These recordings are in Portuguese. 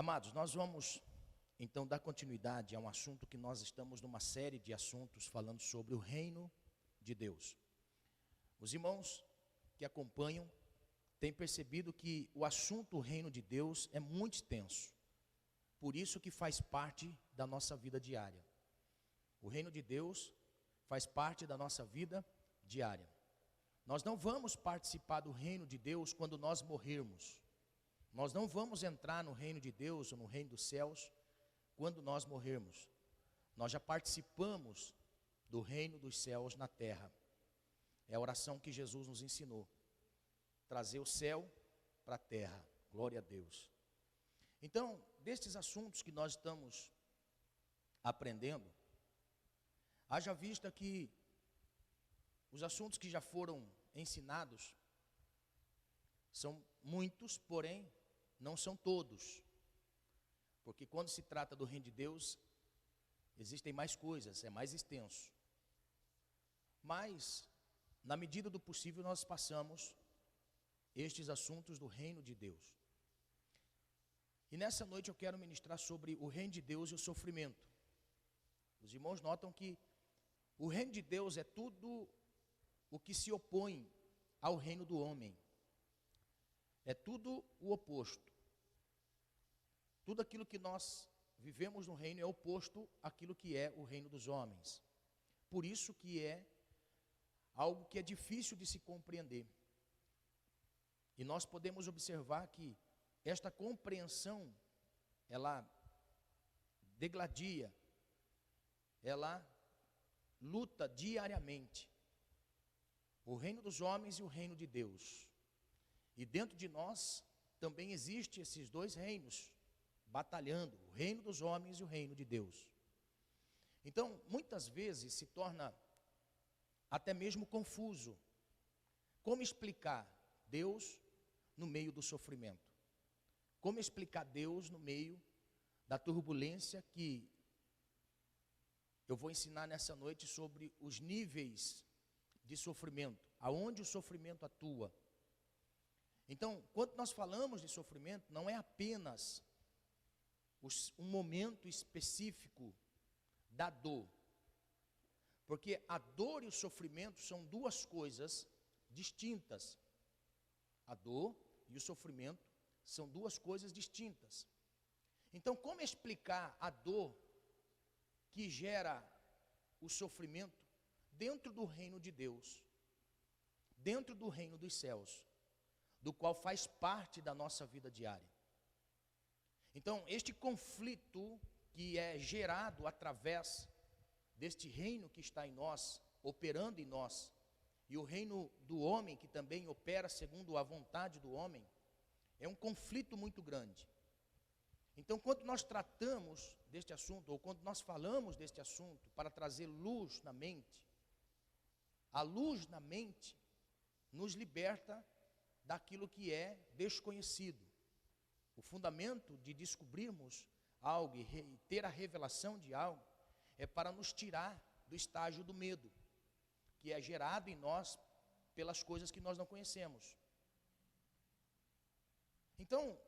Amados, nós vamos então dar continuidade a um assunto que nós estamos numa série de assuntos falando sobre o reino de Deus. Os irmãos que acompanham têm percebido que o assunto reino de Deus é muito extenso. Por isso que faz parte da nossa vida diária. O reino de Deus faz parte da nossa vida diária. Nós não vamos participar do reino de Deus quando nós morrermos. Nós não vamos entrar no reino de Deus ou no reino dos céus quando nós morrermos. Nós já participamos do reino dos céus na terra. É a oração que Jesus nos ensinou. Trazer o céu para a terra. Glória a Deus. Então, destes assuntos que nós estamos aprendendo, haja vista que os assuntos que já foram ensinados são muitos, porém não são todos. Porque quando se trata do reino de Deus, existem mais coisas, é mais extenso. Mas, na medida do possível, nós passamos estes assuntos do reino de Deus. E nessa noite eu quero ministrar sobre o reino de Deus e o sofrimento. Os irmãos notam que o reino de Deus é tudo o que se opõe ao reino do homem. É tudo o oposto. Tudo aquilo que nós vivemos no reino é oposto àquilo que é o reino dos homens. Por isso que é algo que é difícil de se compreender. E nós podemos observar que esta compreensão, ela degladia, ela luta diariamente. O reino dos homens e o reino de Deus. E dentro de nós também existem esses dois reinos, batalhando, o reino dos homens e o reino de Deus. Então, muitas vezes se torna até mesmo confuso. Como explicar Deus no meio do sofrimento? Como explicar Deus no meio da turbulência que eu vou ensinar nessa noite sobre os níveis de sofrimento, aonde o sofrimento atua. Então, quando nós falamos de sofrimento, não é apenas um momento específico da dor. Porque a dor e o sofrimento são duas coisas distintas. A dor e o sofrimento são duas coisas distintas. Então, como explicar a dor que gera o sofrimento dentro do reino de Deus, dentro do reino dos céus, do qual faz parte da nossa vida diária? Então, este conflito que é gerado através deste reino que está em nós, operando em nós, e o reino do homem que também opera segundo a vontade do homem, é um conflito muito grande. Então, quando nós tratamos deste assunto, ou quando nós falamos deste assunto, para trazer luz na mente, a luz na mente nos liberta daquilo que é desconhecido. O fundamento de descobrirmos algo e ter a revelação de algo é para nos tirar do estágio do medo, que é gerado em nós pelas coisas que nós não conhecemos. Então,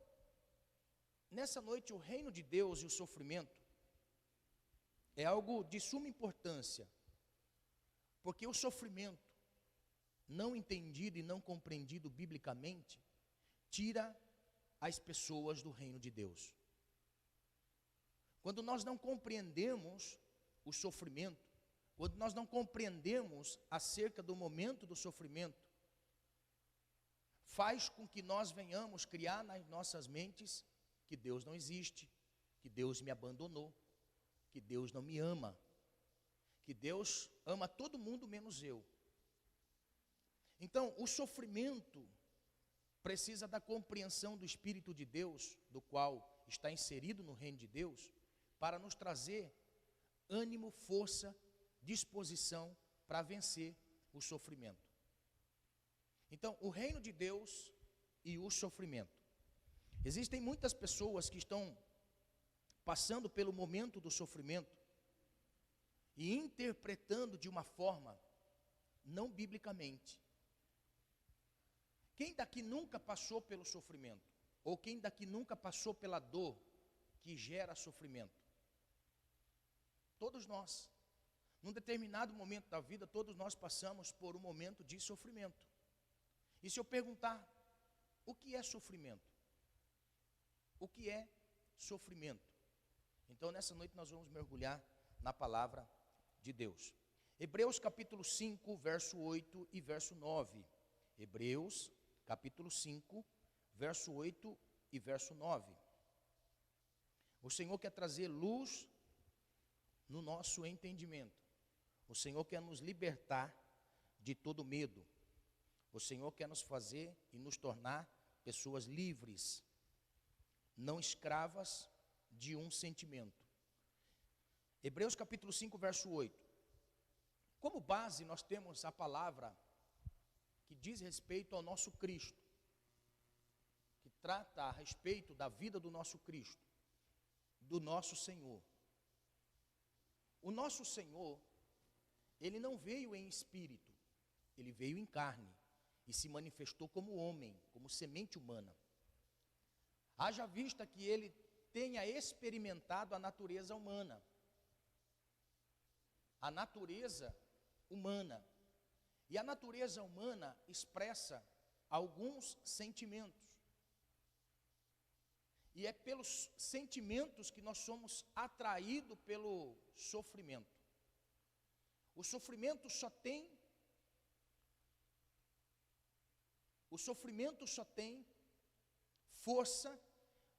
nessa noite, o reino de Deus e o sofrimento é algo de suma importância, porque o sofrimento, não entendido e não compreendido biblicamente, tira as pessoas do reino de Deus. Quando nós não compreendemos o sofrimento, quando nós não compreendemos acerca do momento do sofrimento, faz com que nós venhamos criar nas nossas mentes que Deus não existe, que Deus me abandonou, que Deus não me ama, que Deus ama todo mundo menos eu. Então, o sofrimento precisa da compreensão do Espírito de Deus, do qual está inserido no reino de Deus, para nos trazer ânimo, força, disposição para vencer o sofrimento. Então, o reino de Deus e o sofrimento. Existem muitas pessoas que estão passando pelo momento do sofrimento e interpretando de uma forma não biblicamente. Quem daqui nunca passou pelo sofrimento? Ou quem daqui nunca passou pela dor que gera sofrimento? Todos nós. Num determinado momento da vida, todos nós passamos por um momento de sofrimento. E se eu perguntar, o que é sofrimento? O que é sofrimento? Então, nessa noite nós vamos mergulhar na palavra de Deus. Hebreus capítulo 5, verso 8 e verso 9. Hebreus capítulo 5, verso 8 e verso 9. O Senhor quer trazer luz no nosso entendimento. O Senhor quer nos libertar de todo medo. O Senhor quer nos fazer e nos tornar pessoas livres, não escravas de um sentimento. Hebreus capítulo 5, verso 8. Como base nós temos a palavra que diz respeito ao nosso Cristo, que trata a respeito da vida do nosso Cristo, do nosso Senhor. O nosso Senhor, Ele não veio em espírito, Ele veio em carne e se manifestou como homem, como semente humana. Haja vista que Ele tenha experimentado a natureza humana. A natureza humana. E a natureza humana expressa alguns sentimentos. E é pelos sentimentos que nós somos atraídos pelo sofrimento. O sofrimento só tem força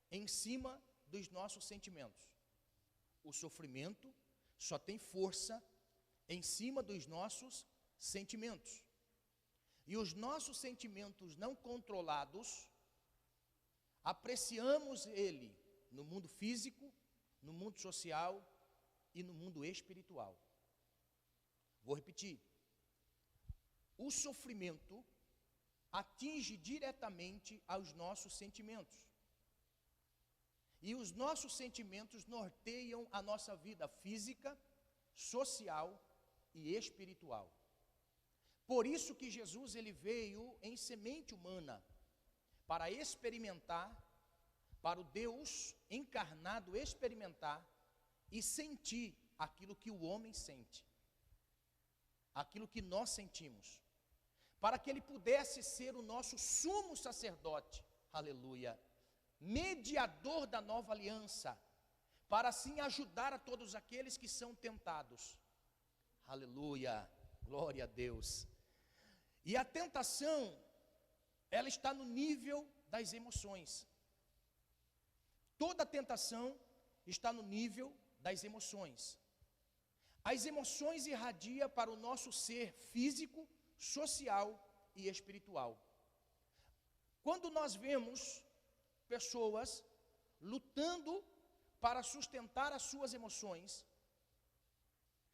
em cima dos nossos sentimentos. O sofrimento só tem força em cima dos nossos sentimentos. E os nossos sentimentos não controlados, apreciamos ele no mundo físico, no mundo social e no mundo espiritual. Vou repetir. O sofrimento atinge diretamente aos nossos sentimentos. E os nossos sentimentos norteiam a nossa vida física, social e espiritual. Por isso que Jesus ele veio em semente humana, para experimentar, para o Deus encarnado experimentar e sentir aquilo que o homem sente, aquilo que nós sentimos, para que ele pudesse ser o nosso sumo sacerdote, aleluia, mediador da nova aliança, para assim ajudar a todos aqueles que são tentados, aleluia, glória a Deus. E a tentação, ela está no nível das emoções. Toda tentação está no nível das emoções. As emoções irradiam para o nosso ser físico, social e espiritual. Quando nós vemos pessoas lutando para sustentar as suas emoções,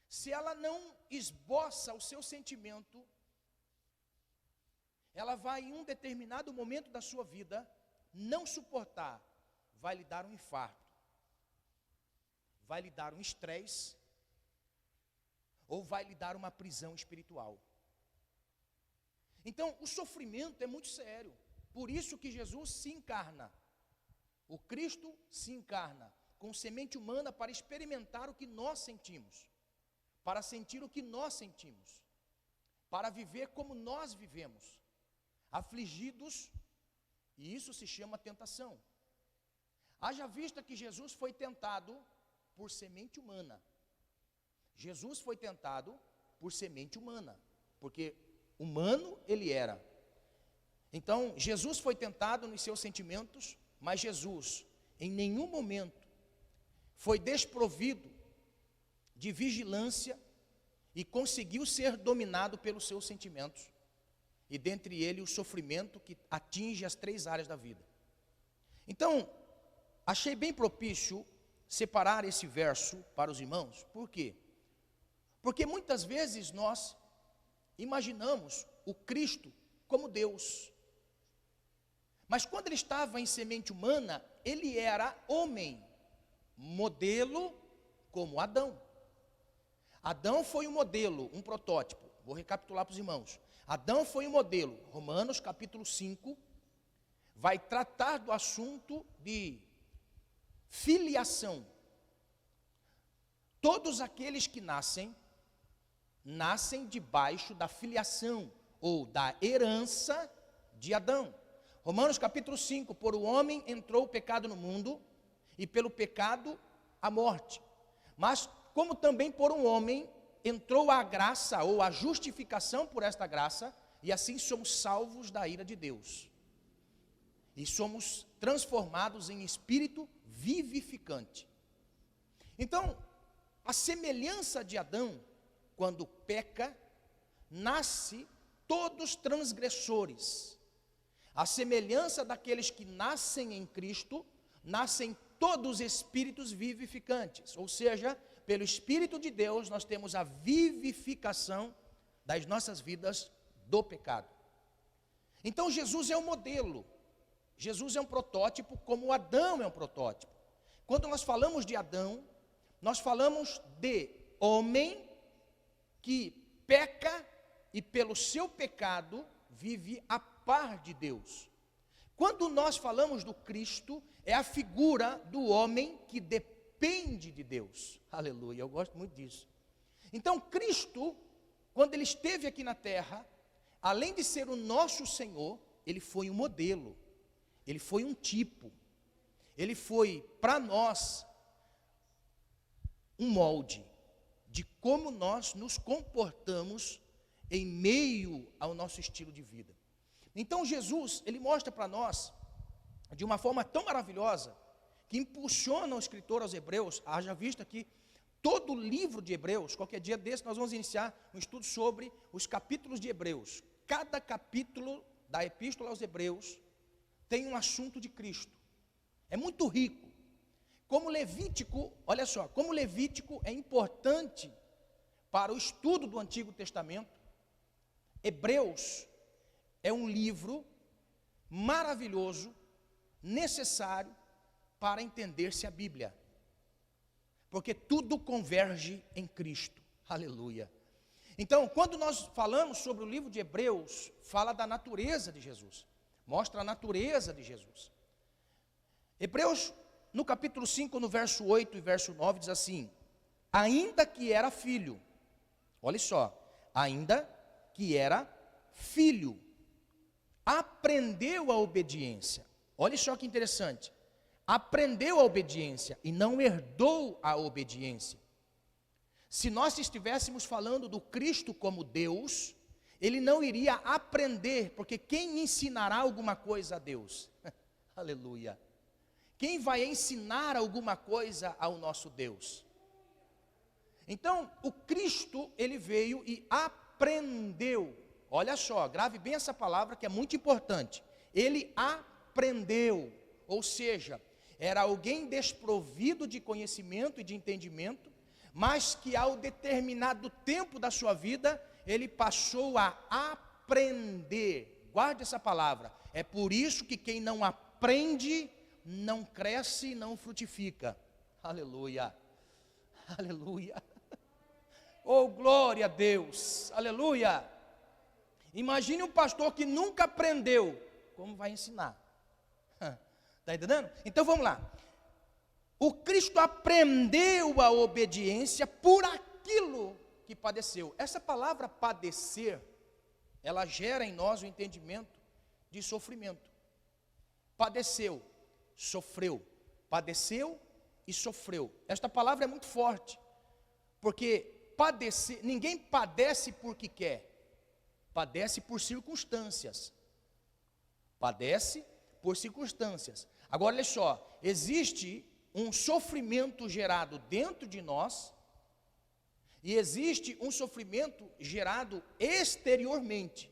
se ela não esboça o seu sentimento, ela vai em um determinado momento da sua vida não suportar, vai lhe dar um infarto, vai lhe dar um estresse, ou vai lhe dar uma prisão espiritual. Então, o sofrimento é muito sério. Por isso que Jesus se encarna. O Cristo se encarna com semente humana para experimentar o que nós sentimos, para sentir o que nós sentimos, para viver como nós vivemos, afligidos, e isso se chama tentação. Haja vista que Jesus foi tentado por semente humana. Jesus foi tentado por semente humana, porque humano ele era. Então, Jesus foi tentado nos seus sentimentos, mas Jesus, em nenhum momento, foi desprovido de vigilância e conseguiu ser dominado pelos seus sentimentos, e dentre ele o sofrimento que atinge as 3 áreas da vida. Então, achei bem propício separar esse verso para os irmãos. Por quê? Porque muitas vezes nós imaginamos o Cristo como Deus. Mas quando ele estava em semente humana, ele era homem, modelo como Adão. Adão foi um modelo, um protótipo. Vou recapitular para os irmãos. Adão foi um modelo. Romanos capítulo 5 vai tratar do assunto de filiação. Todos aqueles que nascem debaixo da filiação, ou da herança de Adão. Romanos capítulo 5, por o homem entrou o pecado no mundo, e pelo pecado a morte. Mas como também por um homem entrou a graça, ou a justificação por esta graça, e assim somos salvos da ira de Deus. E somos transformados em espírito vivificante. Então, a semelhança de Adão, quando peca, nasce todos transgressores. A semelhança daqueles que nascem em Cristo, nascem todos espíritos vivificantes. Ou seja, pelo Espírito de Deus, nós temos a vivificação das nossas vidas do pecado. Então, Jesus é um modelo. Jesus é um protótipo, como Adão é um protótipo. Quando nós falamos de Adão, nós falamos de homem que peca e pelo seu pecado vive a par de Deus. Quando nós falamos do Cristo, é a figura do homem que depende de Deus. Aleluia, eu gosto muito disso. Então Cristo, quando ele esteve aqui na terra, além de ser o nosso Senhor, ele foi um modelo. Ele foi um tipo, ele foi para nós um molde de como nós nos comportamos em meio ao nosso estilo de vida. Então Jesus, ele mostra para nós, de uma forma tão maravilhosa, que impulsiona o escritor aos Hebreus, haja visto aqui, todo o livro de Hebreus, qualquer dia desse nós vamos iniciar um estudo sobre os capítulos de Hebreus. Cada capítulo da Epístola aos Hebreus tem um assunto de Cristo. É muito rico. Como Levítico, olha só, como Levítico é importante para o estudo do Antigo Testamento, Hebreus é um livro maravilhoso, necessário para entender-se a Bíblia. Porque tudo converge em Cristo. Aleluia. Então, quando nós falamos sobre o livro de Hebreus, fala da natureza de Jesus. Mostra a natureza de Jesus. Hebreus, no capítulo 5, no verso 8 e verso 9, diz assim: ainda que era filho, olha só, ainda que era filho, aprendeu a obediência. Olha só que interessante. Aprendeu a obediência e não herdou a obediência. Se nós estivéssemos falando do Cristo como Deus, ele não iria aprender, porque quem ensinará alguma coisa a Deus? Aleluia. Quem vai ensinar alguma coisa ao nosso Deus? Então, o Cristo, ele veio e aprendeu. Olha só, grave bem essa palavra que é muito importante. Ele aprendeu, ou seja, era alguém desprovido de conhecimento e de entendimento, mas que ao determinado tempo da sua vida, ele passou a aprender. Guarde essa palavra. É por isso que quem não aprende, não cresce, não frutifica. Aleluia. Aleluia. Oh, glória a Deus. Aleluia. Imagine um pastor que nunca aprendeu. Como vai ensinar? Está entendendo? Então vamos lá. O Cristo aprendeu a obediência por aquilo que padeceu. Essa palavra padecer, ela gera em nós o entendimento de sofrimento. Padeceu, sofreu. Padeceu e sofreu. Esta palavra é muito forte, porque padecer, ninguém padece porque quer, padece por circunstâncias. Padece por circunstâncias. Agora olha só, existe um sofrimento gerado dentro de nós, e existe um sofrimento gerado exteriormente.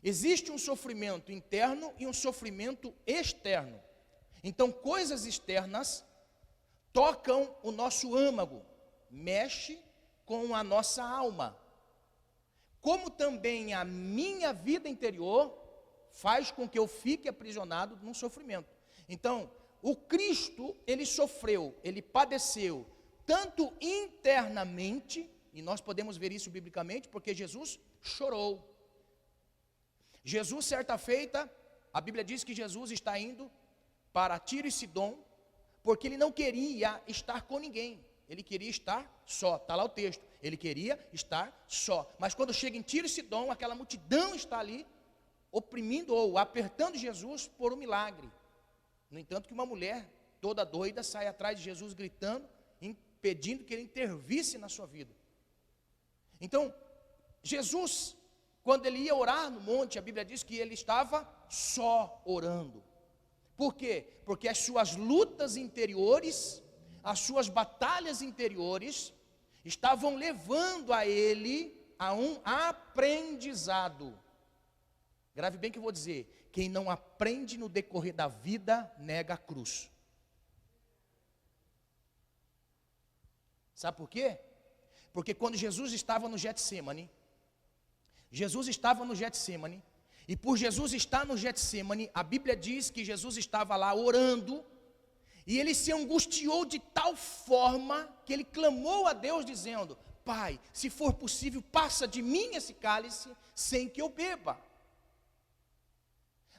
Existe um sofrimento interno e um sofrimento externo. Então, coisas externas tocam o nosso âmago, mexe com a nossa alma. Como também a minha vida interior faz com que eu fique aprisionado num sofrimento. Então, o Cristo, ele sofreu, ele padeceu, tanto internamente, e nós podemos ver isso biblicamente, porque Jesus chorou. Jesus, certa feita, a Bíblia diz que Jesus está indo para Tiro e Sidom, porque ele não queria estar com ninguém. Ele queria estar só, está lá o texto. Ele queria estar só. Mas quando chega em Tiro e Sidom, aquela multidão está ali, oprimindo ou apertando Jesus por um milagre. No entanto, que uma mulher toda doida sai atrás de Jesus gritando, impedindo que ele intervisse na sua vida. Então, Jesus, quando ele ia orar no monte, a Bíblia diz que ele estava só orando. Por quê? Porque as suas lutas interiores, as suas batalhas interiores, estavam levando a ele a um aprendizado. Grave bem o que eu vou dizer: quem não aprende no decorrer da vida, nega a cruz. Sabe por quê? Porque quando Jesus estava no Getsêmani, e por Jesus estar no Getsêmani, a Bíblia diz que Jesus estava lá orando, e ele se angustiou de tal forma, que ele clamou a Deus dizendo: Pai, se for possível, passa de mim esse cálice, sem que eu beba.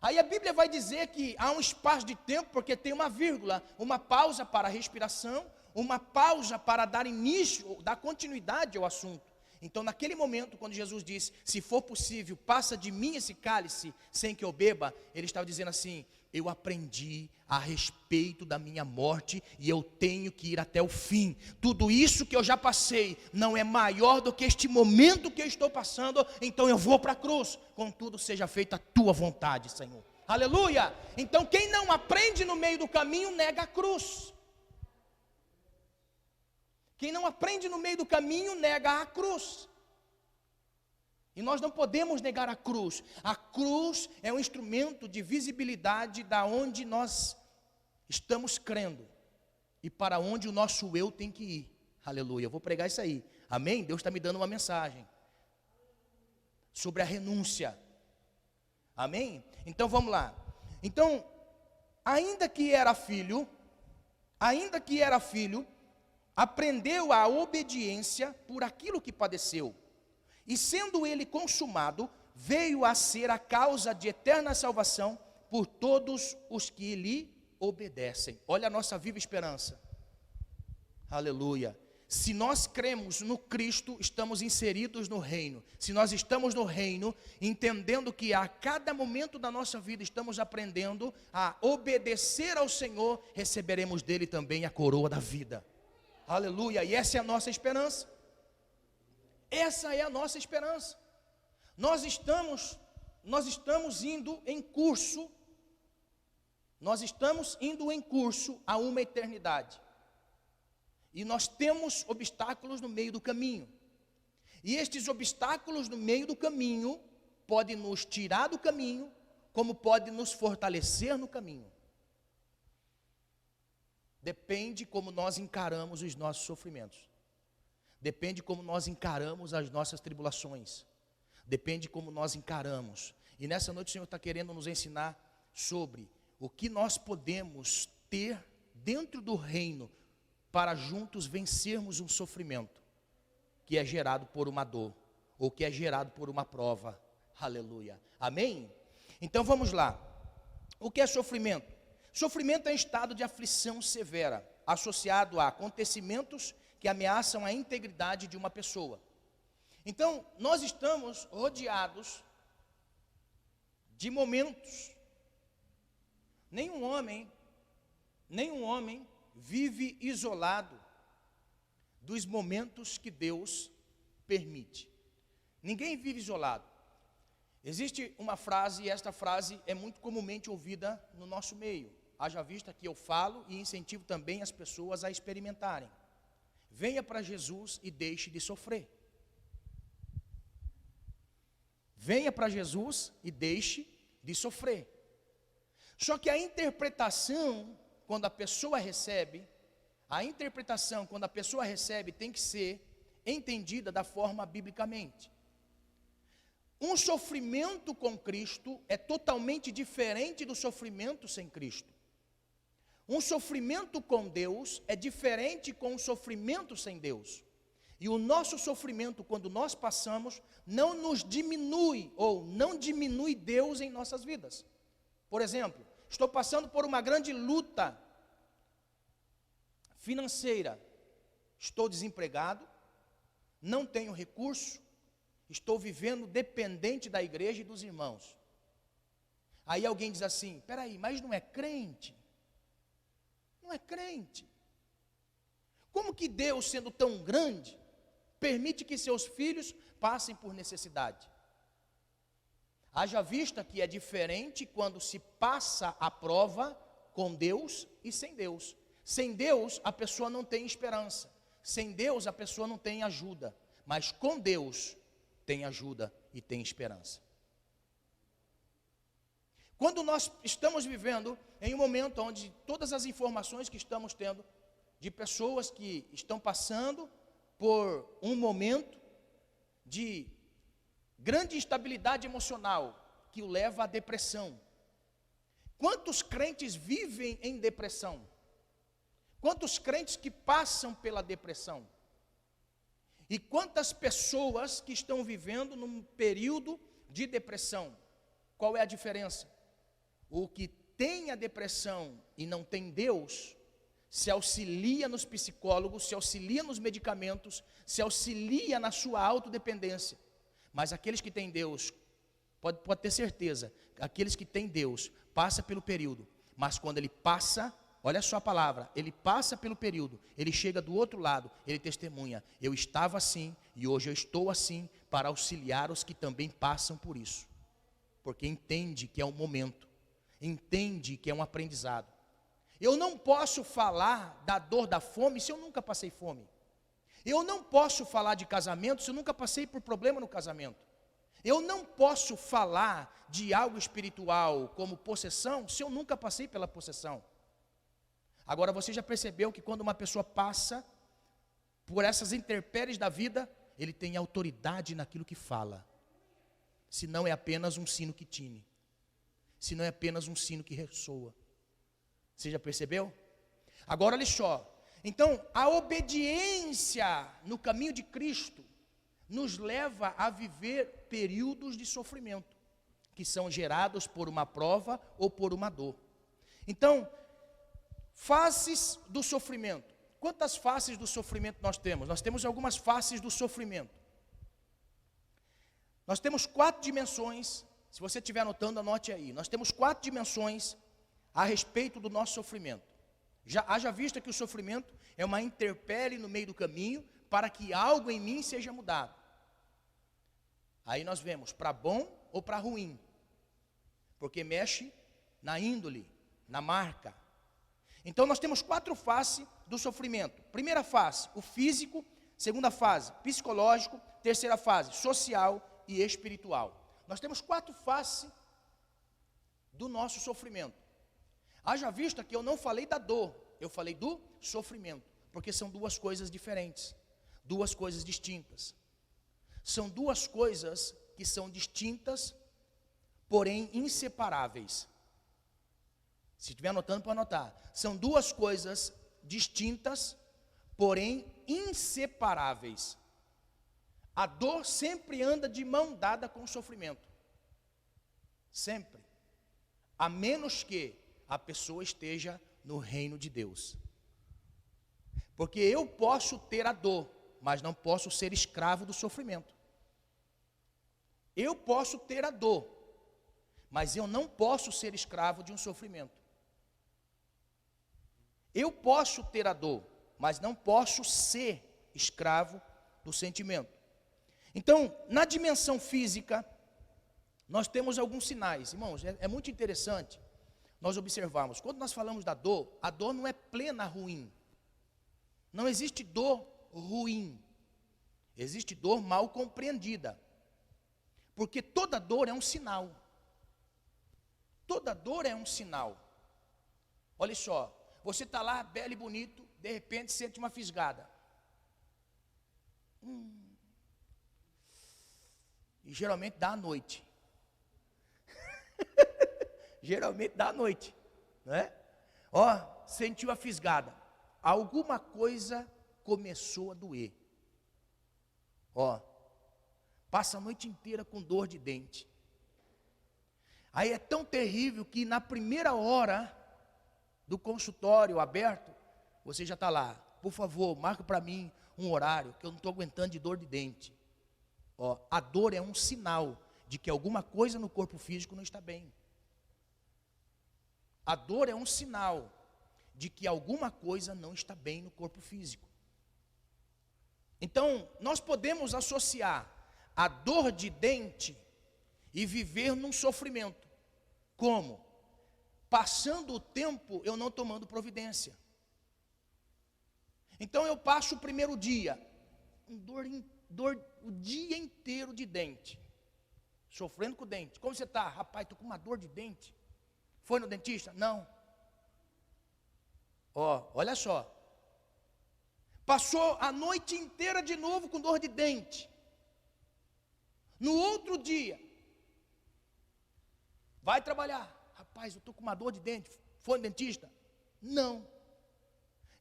Aí a Bíblia vai dizer que há um espaço de tempo, porque tem uma vírgula, uma pausa para a respiração, uma pausa para dar início, dar continuidade ao assunto. Então, naquele momento, quando Jesus disse: se for possível, passa de mim esse cálice, sem que eu beba, ele estava dizendo assim: eu aprendi a respeito da minha morte, e eu tenho que ir até o fim. Tudo isso que eu já passei, não é maior do que este momento que eu estou passando, então eu vou para a cruz. Contudo, seja feita a tua vontade, Senhor. Aleluia! Então, quem não aprende no meio do caminho, nega a cruz. Quem não aprende no meio do caminho, nega a cruz. E nós não podemos negar a cruz. A cruz é um instrumento de visibilidade da onde nós estamos crendo e para onde o nosso eu tem que ir. Aleluia, eu vou pregar isso aí. Amém? Deus está me dando uma mensagem sobre a renúncia. Amém? Então vamos lá. Então, ainda que era filho, aprendeu a obediência por aquilo que padeceu. E sendo ele consumado, veio a ser a causa de eterna salvação por todos os que lhe obedecem. Olha a nossa viva esperança. Aleluia. Se nós cremos no Cristo, estamos inseridos no reino. Se nós estamos no reino, entendendo que a cada momento da nossa vida estamos aprendendo a obedecer ao Senhor, receberemos dele também a coroa da vida. Aleluia. E essa é a nossa esperança. Essa é a nossa esperança. Nós estamos indo em curso a uma eternidade. E nós temos obstáculos no meio do caminho. E estes obstáculos no meio do caminho podem nos tirar do caminho, como podem nos fortalecer no caminho. Depende como nós encaramos os nossos sofrimentos. Depende como nós encaramos as nossas tribulações. Depende como nós encaramos. E nessa noite o Senhor está querendo nos ensinar sobre o que nós podemos ter dentro do reino para juntos vencermos um sofrimento que é gerado por uma dor, ou que é gerado por uma prova. Aleluia. Amém? Então vamos lá. O que é sofrimento? Sofrimento é um estado de aflição severa, associado a acontecimentos que ameaçam a integridade de uma pessoa. Então, nós estamos rodeados de momentos. Nenhum homem vive isolado dos momentos que Deus permite. Ninguém vive isolado. Existe uma frase, e esta frase é muito comumente ouvida no nosso meio. Haja vista que eu falo e incentivo também as pessoas a experimentarem. Venha para Jesus e deixe de sofrer. Venha para Jesus e deixe de sofrer. Só que a interpretação, quando a pessoa recebe, tem que ser entendida da forma biblicamente. Um sofrimento com Cristo é totalmente diferente do sofrimento sem Cristo. Um sofrimento com Deus é diferente com um sofrimento sem Deus. E o nosso sofrimento, quando nós passamos, não nos diminui, ou não diminui Deus em nossas vidas. Por exemplo, estou passando por uma grande luta financeira. Estou desempregado, não tenho recurso, estou vivendo dependente da igreja e dos irmãos. Aí alguém diz assim: peraí, mas não é crente? Não é crente. Como que Deus, sendo tão grande, permite que seus filhos passem por necessidade? Haja vista que é diferente quando se passa a prova com Deus e sem Deus. Sem Deus a pessoa não tem esperança. Sem Deus a pessoa não tem ajuda. Mas com Deus tem ajuda e tem esperança. Quando nós estamos vivendo em um momento onde todas as informações que estamos tendo de pessoas que estão passando por um momento de grande instabilidade emocional que o leva à depressão. Quantos crentes vivem em depressão? Quantos crentes que passam pela depressão? E quantas pessoas que estão vivendo num período de depressão? Qual é a diferença? O que tem a depressão e não tem Deus, se auxilia nos psicólogos, se auxilia nos medicamentos, se auxilia na sua autodependência. Mas aqueles que têm Deus, pode ter certeza, aqueles que têm Deus, passa pelo período, mas quando ele passa, olha só a palavra, ele passa pelo período, ele chega do outro lado, ele testemunha: eu estava assim e hoje eu estou assim, para auxiliar os que também passam por isso, porque entende que é um momento, entende que é um aprendizado. Eu não posso falar da dor da fome se eu nunca passei fome. Eu não posso falar de casamento se eu nunca passei por problema no casamento. Eu não posso falar de algo espiritual como possessão se eu nunca passei pela possessão. Agora você já percebeu que quando uma pessoa passa por essas intempéries da vida, ele tem autoridade naquilo que fala. Se não é apenas um sino que tine, se não é apenas um sino que ressoa. Você já percebeu? Agora olha só. Então, a obediência no caminho de Cristo nos leva a viver períodos de sofrimento, que são gerados por uma prova ou por uma dor. Então, faces do sofrimento. Quantas faces do sofrimento nós temos? Nós temos algumas faces do sofrimento. Nós temos 4 dimensões. Se você estiver anotando, anote aí. Nós temos 4 dimensões a respeito do nosso sofrimento. Haja vista que o sofrimento é uma intempérie no meio do caminho para que algo em mim seja mudado. Aí nós vemos para bom ou para ruim, porque mexe na índole, na marca. Então nós temos 4 faces do sofrimento. Primeira face, o físico. Segunda fase, psicológico. Terceira fase, social e espiritual. Nós temos 4 faces do nosso sofrimento. Haja vista que eu não falei da dor, eu falei do sofrimento, porque são 2 coisas diferentes, 2 coisas distintas. São 2 coisas que são distintas, porém inseparáveis. Se estiver anotando, pode anotar. São 2 coisas distintas, porém inseparáveis. A dor sempre anda de mão dada com o sofrimento. Sempre. A menos que a pessoa esteja no reino de Deus. Porque eu posso ter a dor, mas não posso ser escravo do sofrimento. Eu posso ter a dor, mas eu não posso ser escravo de um sofrimento. Eu posso ter a dor, mas não posso ser escravo do sentimento. Então, na dimensão física, nós temos alguns sinais. Irmãos, é muito interessante nós observarmos. Quando nós falamos da dor, a dor não é plena ruim. Não existe dor ruim. Existe dor mal compreendida. Porque toda dor é um sinal. Toda dor é um sinal. Olha só, você está lá, belo e bonito, de repente sente uma fisgada. E geralmente dá à noite. Geralmente dá à noite, não é? Ó, sentiu a fisgada. Alguma coisa começou a doer. Ó, passa a noite inteira com dor de dente. Aí é tão terrível que na primeira hora do consultório aberto, você já está lá. Por favor, marca para mim um horário, que eu não estou aguentando de dor de dente. Ó, a dor é um sinal de que alguma coisa no corpo físico não está bem. A dor é um sinal de que alguma coisa não está bem no corpo físico. Então, nós podemos associar a dor de dente e viver num sofrimento. Como? Passando o tempo eu não tomando providência. Então eu passo o primeiro dia, dor o dia inteiro de dente, sofrendo com o dente. Como você está? Rapaz, estou com uma dor de dente. Foi no dentista? Não. Ó, olha só. Passou a noite inteira de novo com dor de dente. No outro dia, vai trabalhar. Rapaz, eu estou com uma dor de dente. Foi no dentista? Não.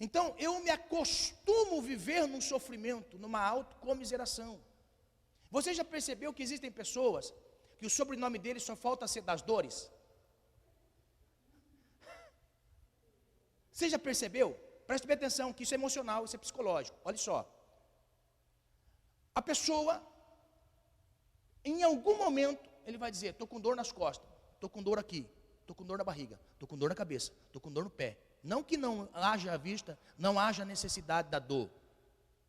Então, eu me acostumo a viver num sofrimento, numa autocomiseração. Você já percebeu que existem pessoas que o sobrenome deles só falta ser das dores? Você já percebeu? Preste bem atenção, que isso é emocional, isso é psicológico. Olha só. A pessoa, em algum momento, ele vai dizer, estou com dor nas costas, estou com dor aqui, estou com dor na barriga, estou com dor na cabeça, estou com dor no pé. Não que não haja vista, não haja necessidade da dor.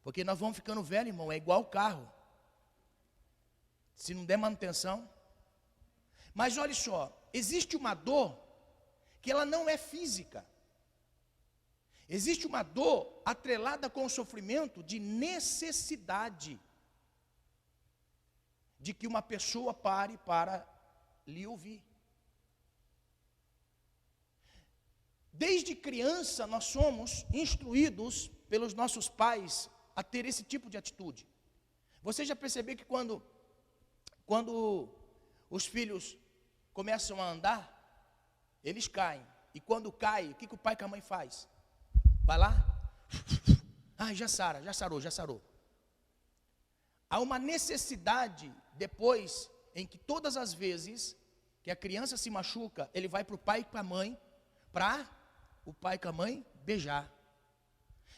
Porque nós vamos ficando velhos, irmão, é igual o carro. Se não der manutenção. Mas olha só, existe uma dor que ela não é física. Existe uma dor atrelada com o sofrimento de necessidade de que uma pessoa pare para lhe ouvir. Desde criança nós somos instruídos pelos nossos pais a ter esse tipo de atitude. Você já percebeu que quando os filhos começam a andar, eles caem. E quando caem, o que o pai e a mãe faz? Vai lá, já sarou. Há uma necessidade depois em que todas as vezes que a criança se machuca, ele vai para o pai e para a mãe, para o pai e a mãe beijar.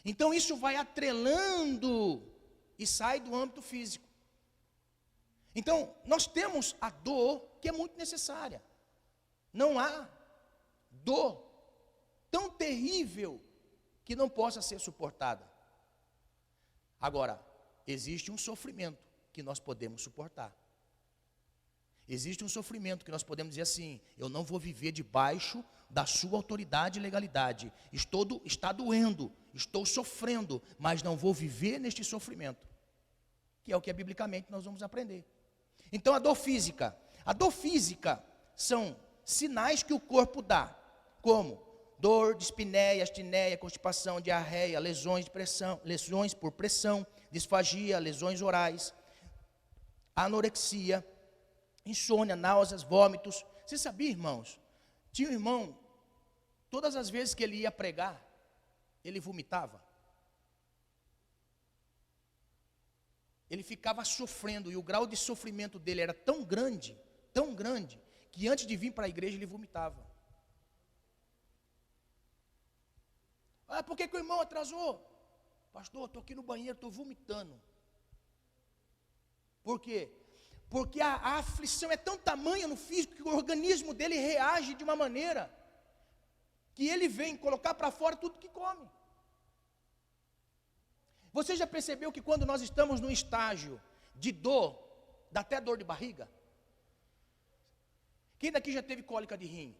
Então isso vai atrelando e sai do âmbito físico. Então nós temos a dor que é muito necessária. Não há dor tão terrível que não possa ser suportada. Agora, existe um sofrimento que nós podemos suportar. Existe um sofrimento que nós podemos dizer assim, eu não vou viver debaixo da sua autoridade e legalidade. Está doendo, estou sofrendo, mas não vou viver neste sofrimento. Que é o que biblicamente nós vamos aprender. Então a dor física são sinais que o corpo dá, como dor, dispneia, astineia, constipação, diarreia, lesões por pressão, disfagia, lesões orais, anorexia, insônia, náuseas, vômitos. Você sabia, irmãos? Tinha um irmão, todas as vezes que ele ia pregar, ele vomitava. Ele ficava sofrendo, e o grau de sofrimento dele era tão grande, que antes de vir para a igreja ele vomitava. Por que o irmão atrasou? Pastor, estou aqui no banheiro, estou vomitando. Por quê? Porque a aflição é tão tamanha no físico que o organismo dele reage de uma maneira que ele vem colocar para fora tudo que come. Você já percebeu que quando nós estamos num estágio de dor, dá até dor de barriga? Quem daqui já teve cólica de rim?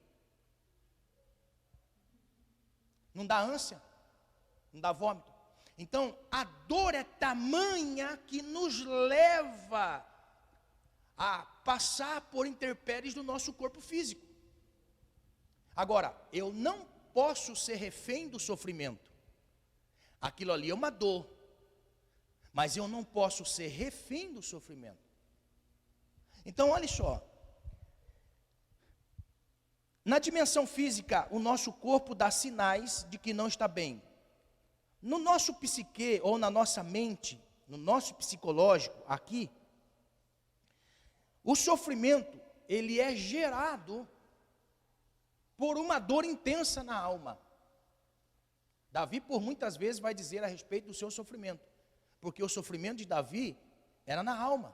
Não dá ânsia? Não dá vômito? Então, a dor é tamanha que nos leva a passar por intempéries do nosso corpo físico. Agora, eu não posso ser refém do sofrimento. Aquilo ali é uma dor, mas eu não posso ser refém do sofrimento. Então, olha só. Na dimensão física, o nosso corpo dá sinais de que não está bem. No nosso psique, ou na nossa mente, no nosso psicológico, aqui, o sofrimento, ele é gerado por uma dor intensa na alma. Davi, por muitas vezes, vai dizer a respeito do seu sofrimento, porque o sofrimento de Davi era na alma.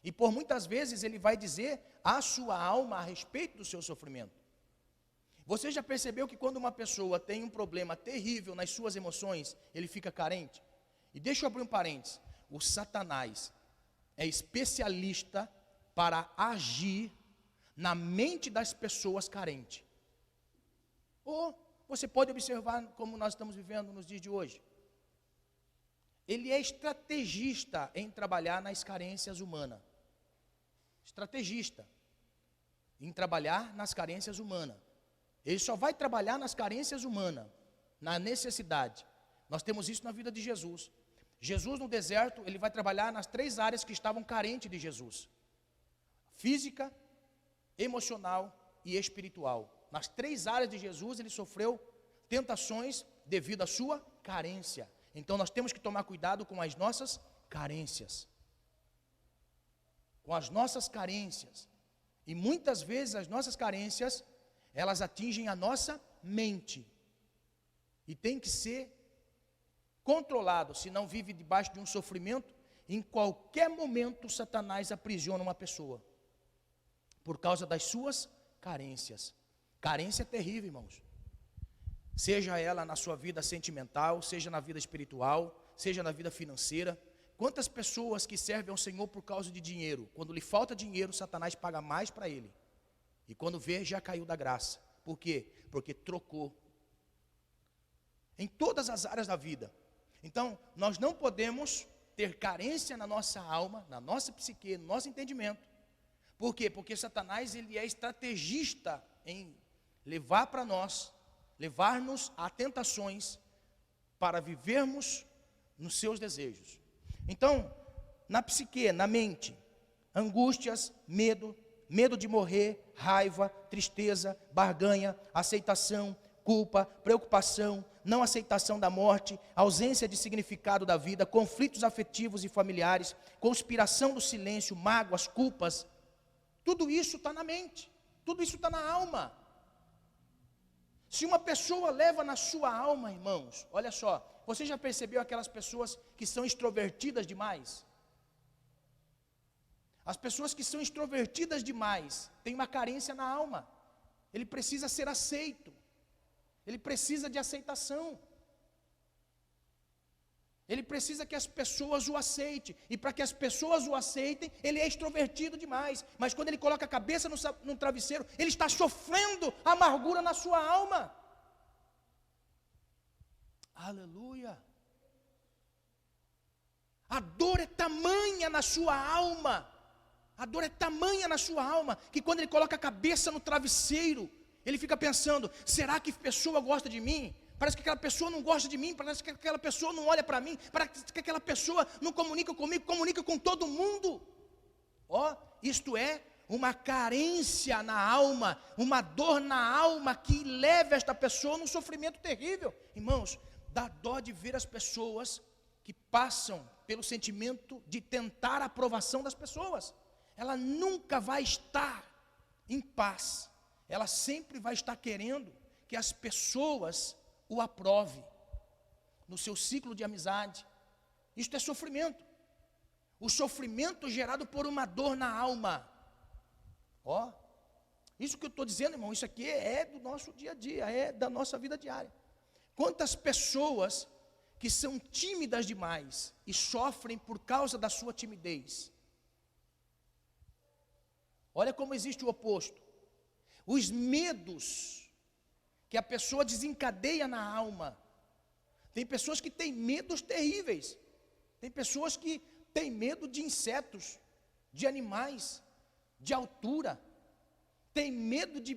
E por muitas vezes ele vai dizer a sua alma a respeito do seu sofrimento. Você já percebeu que quando uma pessoa tem um problema terrível nas suas emoções, ele fica carente? E deixa eu abrir um parênteses. O Satanás é especialista para agir na mente das pessoas carentes. Ou você pode observar como nós estamos vivendo nos dias de hoje. Ele é estrategista em trabalhar nas carências humanas. Estrategista em trabalhar nas carências humanas. Ele só vai trabalhar nas carências humanas, na necessidade. Nós temos isso na vida de Jesus. Jesus no deserto, ele vai trabalhar nas 3 áreas que estavam carentes de Jesus: física, emocional e espiritual. Nas 3 áreas de Jesus, ele sofreu tentações devido à sua carência. Então nós temos que tomar cuidado com as nossas carências. Com as nossas carências. E muitas vezes as nossas carências, elas atingem a nossa mente. E tem que ser controlado, senão vive debaixo de um sofrimento. Em qualquer momento Satanás aprisiona uma pessoa, por causa das suas carências. Carência é terrível, irmãos. Seja ela na sua vida sentimental, seja na vida espiritual, seja na vida financeira. Quantas pessoas que servem ao Senhor por causa de dinheiro, quando lhe falta dinheiro, Satanás paga mais para ele. E quando vê, já caiu da graça. Por quê? Porque trocou. Em todas as áreas da vida. Então, nós não podemos ter carência na nossa alma, na nossa psique, no nosso entendimento. Por quê? Porque Satanás, ele é estrategista em levar-nos a tentações para vivermos nos seus desejos. Então, na psique, na mente, angústias, medo de morrer, raiva, tristeza, barganha, aceitação, culpa, preocupação, não aceitação da morte, ausência de significado da vida, conflitos afetivos e familiares, conspiração do silêncio, mágoas, culpas, tudo isso está na mente, tudo isso está na alma. Se uma pessoa leva na sua alma, irmãos, olha só, você já percebeu aquelas pessoas que são extrovertidas demais? As pessoas que são extrovertidas demais têm uma carência na alma. Ele precisa ser aceito. Ele precisa de aceitação. Ele precisa que as pessoas o aceitem. E para que as pessoas o aceitem, ele é extrovertido demais. Mas quando ele coloca a cabeça no travesseiro, ele está sofrendo amargura na sua alma. Aleluia. A dor é tamanha na sua alma. A dor é tamanha na sua alma, que quando ele coloca a cabeça no travesseiro, ele fica pensando: será que a pessoa gosta de mim? Parece que aquela pessoa não gosta de mim, parece que aquela pessoa não olha para mim, parece que aquela pessoa não comunica comigo, comunica com todo mundo. Isto é uma carência na alma, uma dor na alma que leva esta pessoa num sofrimento terrível. Irmãos, dá dó de ver as pessoas que passam pelo sentimento de tentar a aprovação das pessoas. Ela nunca vai estar em paz. Ela sempre vai estar querendo que as pessoas o aprovem no seu ciclo de amizade. Isto é sofrimento. O sofrimento gerado por uma dor na alma. Isso que eu estou dizendo, irmão, isso aqui é do nosso dia a dia, é da nossa vida diária. Quantas pessoas que são tímidas demais e sofrem por causa da sua timidez. Olha como existe o oposto. Os medos que a pessoa desencadeia na alma. Tem pessoas que têm medos terríveis. Tem pessoas que têm medo de insetos, de animais, de altura. Tem medo de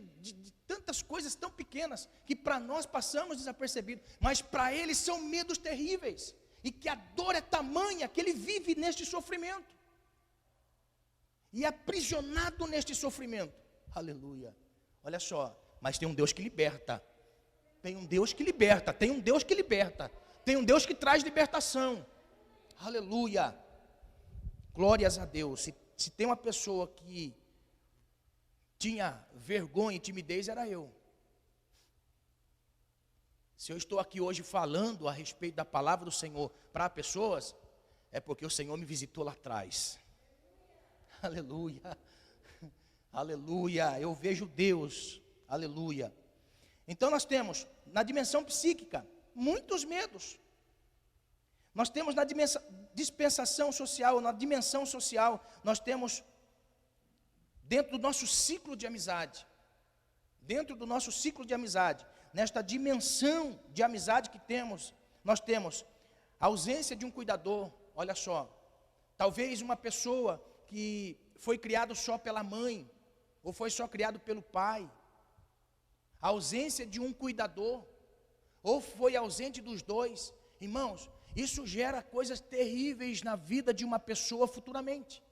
tantas coisas tão pequenas que para nós passamos desapercebido. Mas para eles são medos terríveis. E que a dor é tamanha que ele vive neste sofrimento. E é aprisionado neste sofrimento. Aleluia. Olha só, mas tem um Deus que liberta. Tem um Deus que liberta. Tem um Deus que liberta. Tem um Deus que traz libertação. Aleluia. Glórias a Deus. Se tem uma pessoa que tinha vergonha e timidez, era eu. Se eu estou aqui hoje falando a respeito da palavra do Senhor para pessoas, é porque o Senhor me visitou lá atrás. Aleluia, aleluia, eu vejo Deus, aleluia. Então nós temos, na dimensão psíquica, muitos medos. Nós temos na dispensação social, na dimensão social, nós temos, dentro do nosso ciclo de amizade, nesta dimensão de amizade que temos, nós temos a ausência de um cuidador. Olha só, talvez uma pessoa que foi criado só pela mãe, ou foi só criado pelo pai, a ausência de um cuidador, ou foi ausente dos dois. Irmãos, isso gera coisas terríveis na vida de uma pessoa futuramente.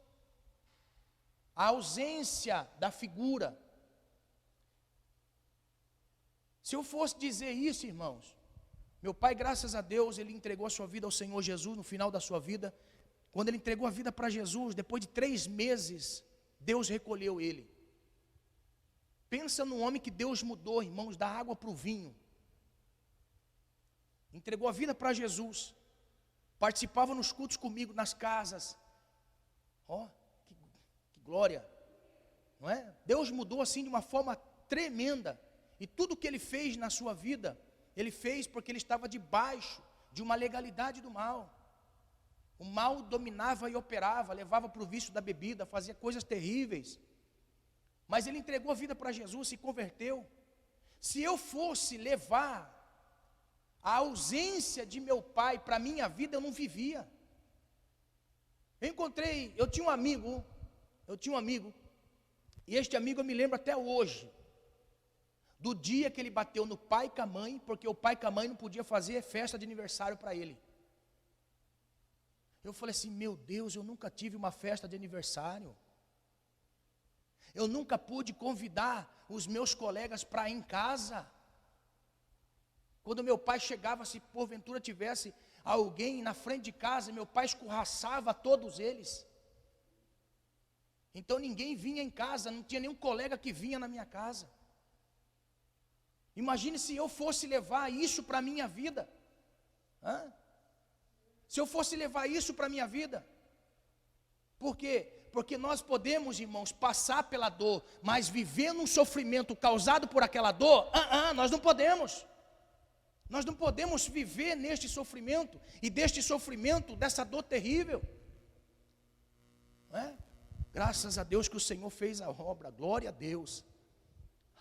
A ausência da figura. Se eu fosse dizer isso, irmãos, meu pai, graças a Deus, ele entregou a sua vida ao Senhor Jesus no final da sua vida. Quando ele entregou a vida para Jesus, depois de 3 meses, Deus recolheu ele. Pensa num homem que Deus mudou, irmãos, da água para o vinho. Entregou a vida para Jesus. Participava nos cultos comigo, nas casas. Ó, que glória. Não é? Deus mudou assim de uma forma tremenda. E tudo que ele fez na sua vida, ele fez porque ele estava debaixo de uma legalidade do mal. O mal dominava e operava, levava para o vício da bebida, fazia coisas terríveis. Mas ele entregou a vida para Jesus, se converteu. Se eu fosse levar a ausência de meu pai para a minha vida, eu não vivia. Eu tinha um amigo, e este amigo eu me lembro até hoje, do dia que ele bateu no pai com a mãe, porque o pai com a mãe não podia fazer festa de aniversário para ele. Eu falei assim, meu Deus, eu nunca tive uma festa de aniversário. Eu nunca pude convidar os meus colegas para ir em casa. Quando meu pai chegava, se porventura tivesse alguém na frente de casa, meu pai escorraçava todos eles. Então ninguém vinha em casa, não tinha nenhum colega que vinha na minha casa. Imagine se eu fosse levar isso para a minha vida. Se eu fosse levar isso para a minha vida. Por quê? Porque nós podemos, irmãos, passar pela dor, mas viver num sofrimento causado por aquela dor, nós não podemos. Nós não podemos viver neste sofrimento, e deste sofrimento, dessa dor terrível. Graças a Deus que o Senhor fez a obra, glória a Deus.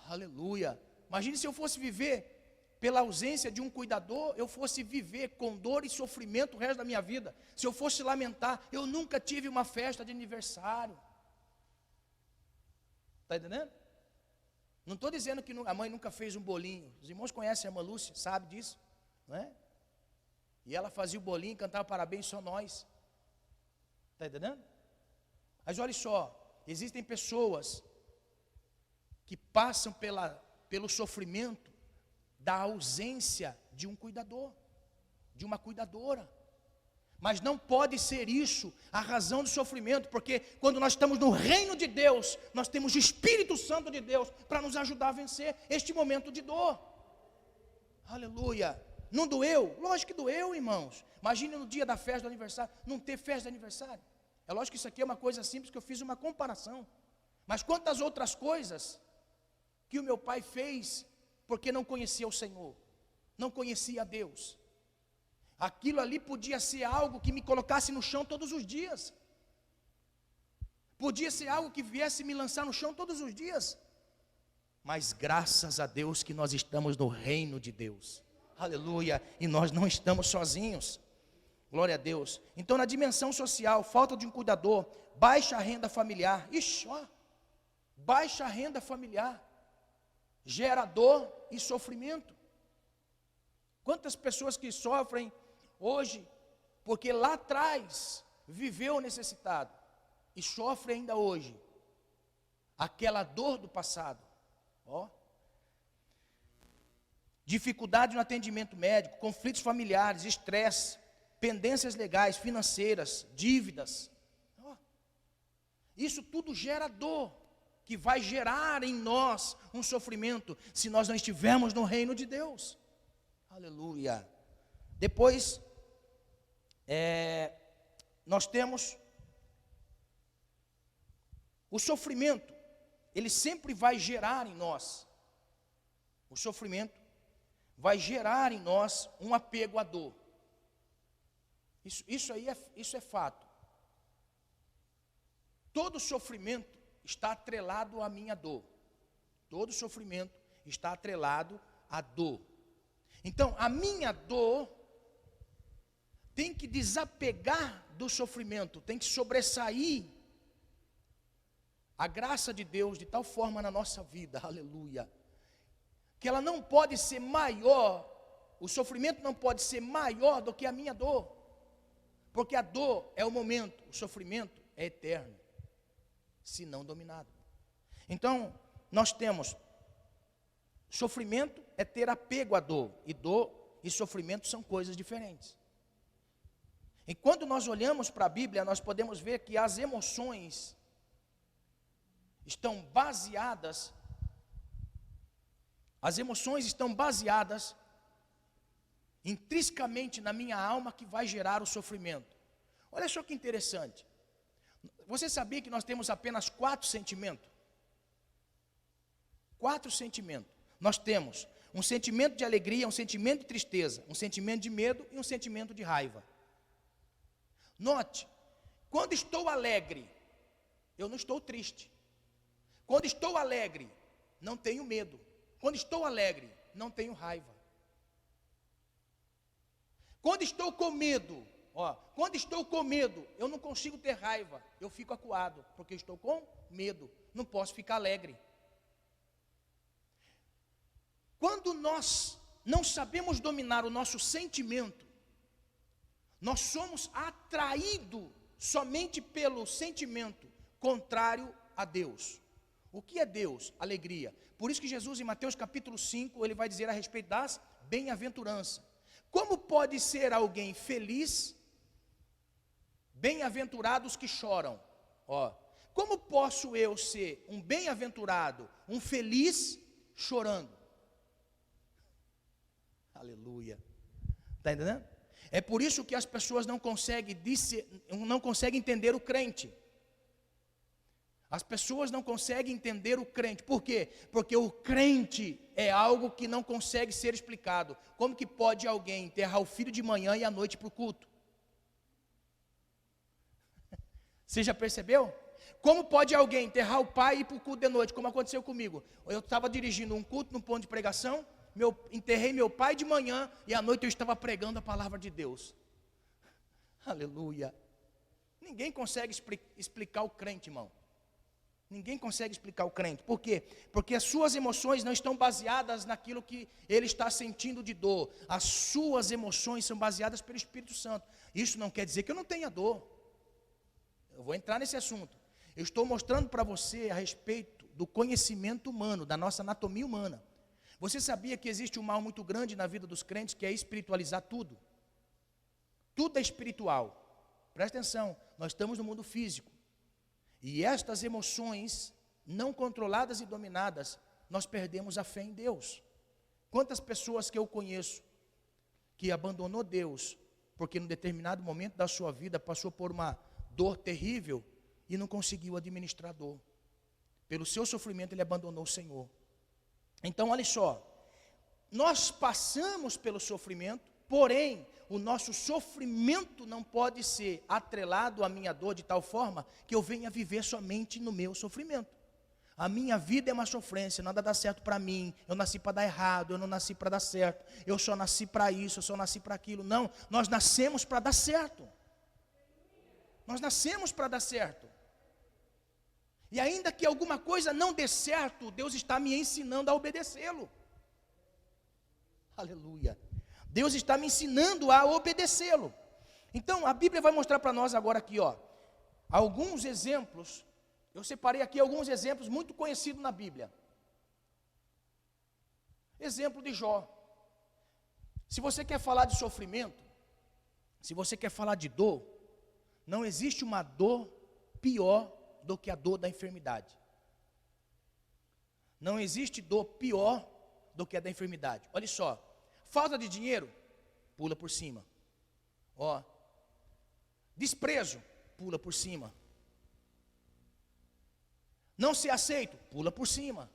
Aleluia. Imagine se eu fosse viver pela ausência de um cuidador, eu fosse viver com dor e sofrimento o resto da minha vida. Se eu fosse lamentar, eu nunca tive uma festa de aniversário. Está entendendo? Não estou dizendo que a mãe nunca fez um bolinho. Os irmãos conhecem a irmã Lúcia, sabe disso, não é? E ela fazia o bolinho, cantava parabéns, só nós. Está entendendo? Mas olha só, existem pessoas que passam pelo sofrimento da ausência de um cuidador, de uma cuidadora. Mas não pode ser isso a razão do sofrimento, porque quando nós estamos no reino de Deus, nós temos o Espírito Santo de Deus para nos ajudar a vencer este momento de dor. Aleluia. Não doeu? Lógico que doeu, irmãos. Imagine no dia da festa do aniversário, não ter festa de aniversário. É lógico que isso aqui é uma coisa simples, que eu fiz uma comparação. Mas quantas outras coisas que o meu pai fez porque não conhecia o Senhor, não conhecia a Deus. Aquilo ali podia ser algo que me colocasse no chão todos os dias. Podia ser algo que viesse me lançar no chão todos os dias. Mas graças a Deus que nós estamos no reino de Deus. Aleluia. E nós não estamos sozinhos. Glória a Deus. Então na dimensão social, falta de um cuidador, baixa renda familiar. Baixa renda familiar. Gera dor e sofrimento. Quantas pessoas que sofrem hoje, porque lá atrás viveu necessitado, e sofre ainda hoje, aquela dor do passado. Dificuldade no atendimento médico, conflitos familiares, estresse, pendências legais, financeiras, dívidas. Isso tudo gera dor, que vai gerar em nós um sofrimento, se nós não estivermos no reino de Deus. Aleluia. Depois, nós temos o sofrimento. Ele sempre vai gerar em nós. O sofrimento vai gerar em nós um apego à dor. Isso é fato. Todo sofrimento está atrelado à minha dor. Todo sofrimento está atrelado à dor. Então, a minha dor tem que desapegar do sofrimento, tem que sobressair a graça de Deus de tal forma na nossa vida, aleluia, que ela não pode ser maior, o sofrimento não pode ser maior do que a minha dor, porque a dor é o momento, o sofrimento é eterno, se não dominado. Então, nós temos, sofrimento é ter apego à dor, e dor e sofrimento são coisas diferentes. E quando nós olhamos para a Bíblia, nós podemos ver que as emoções estão baseadas intrinsecamente na minha alma, que vai gerar o sofrimento. Olha só que interessante. Você sabia que nós temos apenas 4 sentimentos? 4 sentimentos. Nós temos um sentimento de alegria, um sentimento de tristeza, um sentimento de medo e um sentimento de raiva. Note, quando estou alegre, eu não estou triste. Quando estou alegre, não tenho medo. Quando estou alegre, não tenho raiva. Quando estou com medo, eu não consigo ter raiva, eu fico acuado, porque estou com medo, não posso ficar alegre. Quando nós não sabemos dominar o nosso sentimento, nós somos atraídos somente pelo sentimento contrário a Deus. O que é Deus? Alegria. Por isso que Jesus, em Mateus capítulo 5, ele vai dizer a respeito das bem-aventuranças. Como pode ser alguém feliz, bem-aventurados que choram? Como posso eu ser um bem-aventurado, um feliz, chorando? Aleluia. Está entendendo? É por isso que as pessoas não conseguem entender o crente. As pessoas não conseguem entender o crente. Por quê? Porque o crente é algo que não consegue ser explicado. Como que pode alguém enterrar o filho de manhã e à noite para o culto? Você já percebeu? Como pode alguém enterrar o pai e ir para o culto de noite, como aconteceu comigo? Eu estava dirigindo um culto num ponto de pregação, enterrei meu pai de manhã e à noite eu estava pregando a palavra de Deus. Aleluia. Ninguém consegue explicar o crente, irmão. Ninguém consegue explicar o crente. Por quê? Porque as suas emoções não estão baseadas naquilo que ele está sentindo de dor. As suas emoções são baseadas pelo Espírito Santo. Isso não quer dizer que eu não tenha dor. Eu vou entrar nesse assunto. Eu estou mostrando para você a respeito do conhecimento humano, da nossa anatomia humana. Você sabia que existe um mal muito grande na vida dos crentes, que é espiritualizar tudo? Tudo é espiritual. Presta atenção, nós estamos no mundo físico. E estas emoções não controladas e dominadas, nós perdemos a fé em Deus. Quantas pessoas que eu conheço que abandonou Deus, porque em determinado momento da sua vida passou por uma dor terrível e não conseguiu administrar a dor. Pelo seu sofrimento ele abandonou o Senhor. Então olha só, nós passamos pelo sofrimento, porém o nosso sofrimento não pode ser atrelado à minha dor de tal forma que eu venha viver somente no meu sofrimento. A minha vida é uma sofrência, nada dá certo para mim, eu nasci para dar errado, eu não nasci para dar certo, eu só nasci para isso, eu só nasci para aquilo. Não, nós nascemos para dar certo. Nós nascemos para dar certo. E ainda que alguma coisa não dê certo, Deus está me ensinando a obedecê-lo. Aleluia. Deus está me ensinando a obedecê-lo. Então, a Bíblia vai mostrar para nós agora aqui, alguns exemplos. Eu separei aqui alguns exemplos muito conhecidos na Bíblia. Exemplo de Jó. Se você quer falar de sofrimento, se você quer falar de dor, não existe uma dor pior do que a dor da enfermidade. Não existe dor pior do que a da enfermidade. Olha só, Falta de dinheiro, pula por cima. Ó, desprezo, pula por cima. Não ser aceito, pula por cima.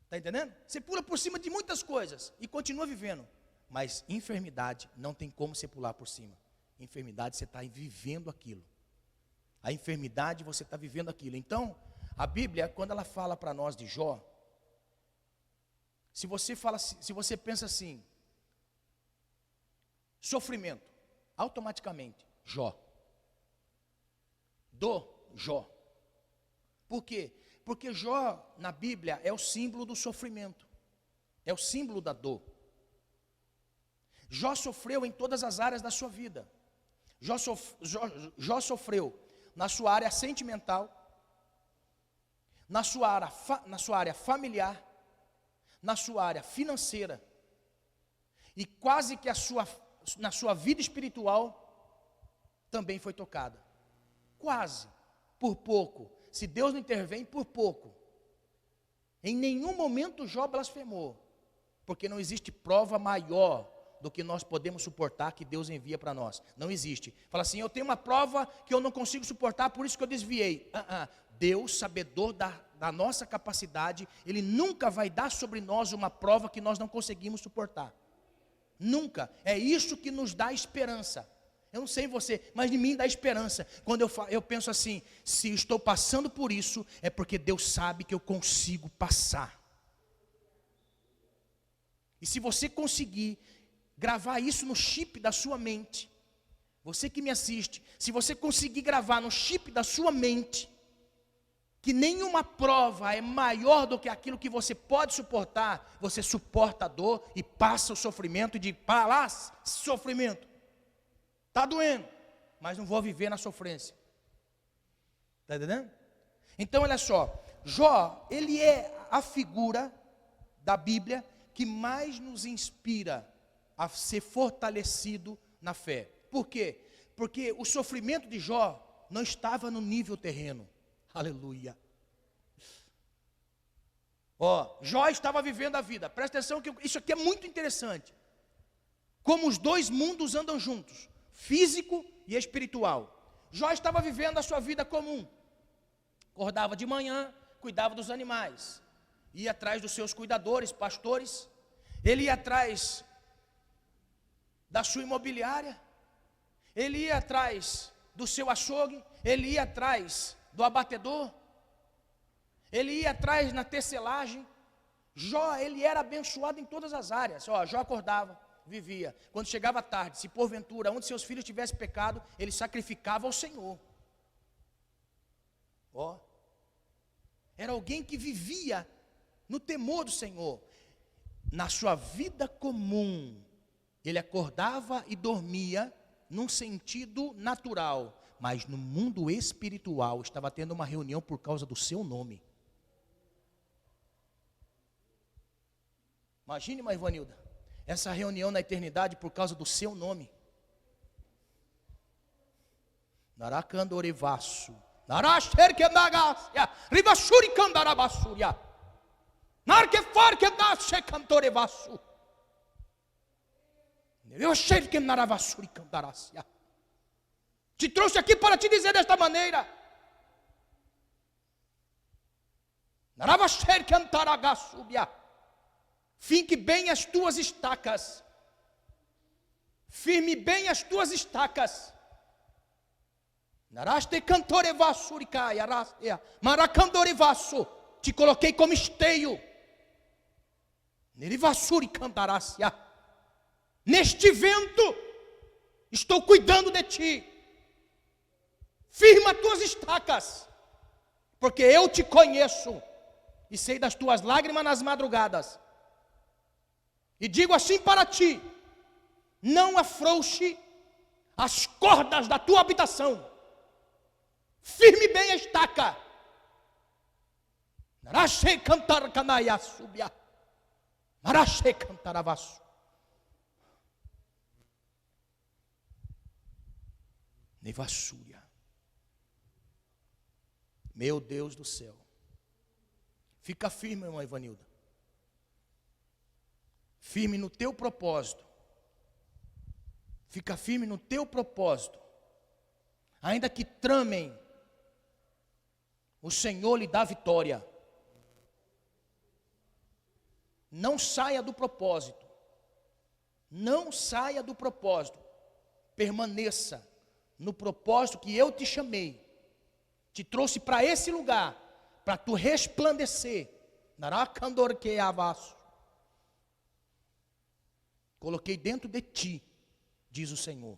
Está entendendo? Você pula por cima de muitas coisas e continua vivendo. Mas enfermidade não tem como você pular por cima. Enfermidade você está vivendo aquilo. A enfermidade você está vivendo aquilo. Então, a Bíblia, quando ela fala para nós de Jó, se você pensa assim, sofrimento, automaticamente, Jó. Jó. Por quê? Porque Jó, na Bíblia, é o símbolo do sofrimento. É o símbolo da dor. Jó sofreu em todas as áreas da sua vida. Jó sofreu na sua área sentimental, na sua área familiar, na sua área financeira, e quase que na sua vida espiritual também foi tocada. Quase, por pouco. Se Deus não intervém, por pouco. Em nenhum momento Jó blasfemou, porque não existe prova maior do que nós podemos suportar que Deus envia para nós. Não existe. Fala assim, eu tenho uma prova que eu não consigo suportar, por isso que eu desviei. Deus, sabedor da nossa capacidade, Ele nunca vai dar sobre nós uma prova que nós não conseguimos suportar. Nunca. É isso que nos dá esperança. Eu não sei em você, mas em mim dá esperança. Quando eu penso assim, se estou passando por isso, é porque Deus sabe que eu consigo passar. E se você conseguir gravar isso no chip da sua mente, você que me assiste, se você conseguir gravar no chip da sua mente, que nenhuma prova é maior do que aquilo que você pode suportar, você suporta a dor e passa o sofrimento e diz, para lá, sofrimento. Está doendo, mas não vou viver na sofrência. Está entendendo? Então, olha só, Jó, ele é a figura da Bíblia que mais nos inspira a ser fortalecido na fé. Por quê? Porque o sofrimento de Jó não estava no nível terreno. Aleluia. Jó estava vivendo a vida. Presta atenção que isso aqui é muito interessante. Como os dois mundos andam juntos, físico e espiritual. Jó estava vivendo a sua vida comum. Acordava de manhã, cuidava dos animais, ia atrás dos seus cuidadores, pastores. Ele ia atrás da sua imobiliária, ele ia atrás do seu açougue, ele ia atrás do abatedor, ele ia atrás na tecelagem. Jó, ele era abençoado em todas as áreas. Jó acordava, vivia. Quando chegava a tarde, se porventura um de seus filhos tivesse pecado, ele sacrificava ao Senhor. Era alguém que vivia no temor do Senhor. Na sua vida comum, ele acordava e dormia num sentido natural, mas no mundo espiritual estava tendo uma reunião por causa do seu nome. Imagine, irmã Ivanilda, essa reunião na eternidade por causa do seu nome. Narakandorevasu, Narasherkenagasia, Rivashurikandarabasuria, Narkefarkenashekantorevasu, Rivashurikandarabasurikandarasya. Te trouxe aqui para te dizer desta maneira. Naravasherkantaragasubia. Finque bem as tuas estacas. Firme bem as tuas estacas. Naraste cantorevasuricai, arastea, maracandorevasso. Te coloquei como esteio. Nerivasuricantarasya. Neste vento, estou cuidando de ti. Firma as tuas estacas, porque eu te conheço e sei das tuas lágrimas nas madrugadas. E digo assim para ti: não afrouxe as cordas da tua habitação. Firme bem a estaca. Narashe cantar canaya subia. Narashe cantaravasso. Nevassúria. Meu Deus do céu. Fica firme, irmã Ivanilda. firme no teu propósito. Fica firme no teu propósito. Ainda que tramem, o Senhor lhe dá vitória. Não saia do propósito. Não saia do propósito. Permaneça no propósito que eu te chamei. Te trouxe para esse lugar, para tu resplandecer. Coloquei dentro de ti, diz o Senhor,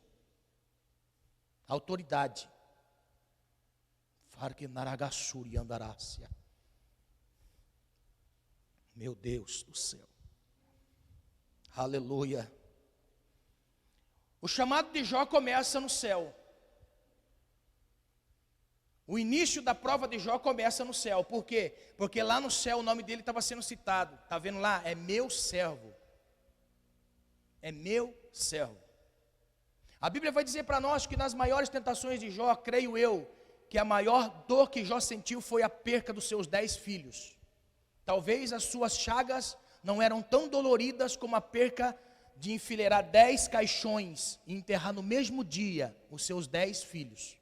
autoridade. Meu Deus do céu. Aleluia. O chamado de Jó começa no céu. O início da prova de Jó começa no céu. Por quê? Porque lá no céu o nome dele estava sendo citado. Está vendo lá? É meu servo. É meu servo. A Bíblia vai dizer para nós que nas maiores tentações de Jó, creio eu, que a maior dor que Jó sentiu foi a perca dos seus 10 filhos. Talvez as suas chagas não eram tão doloridas como a perca de enfileirar 10 caixões e enterrar no mesmo dia os seus 10 filhos.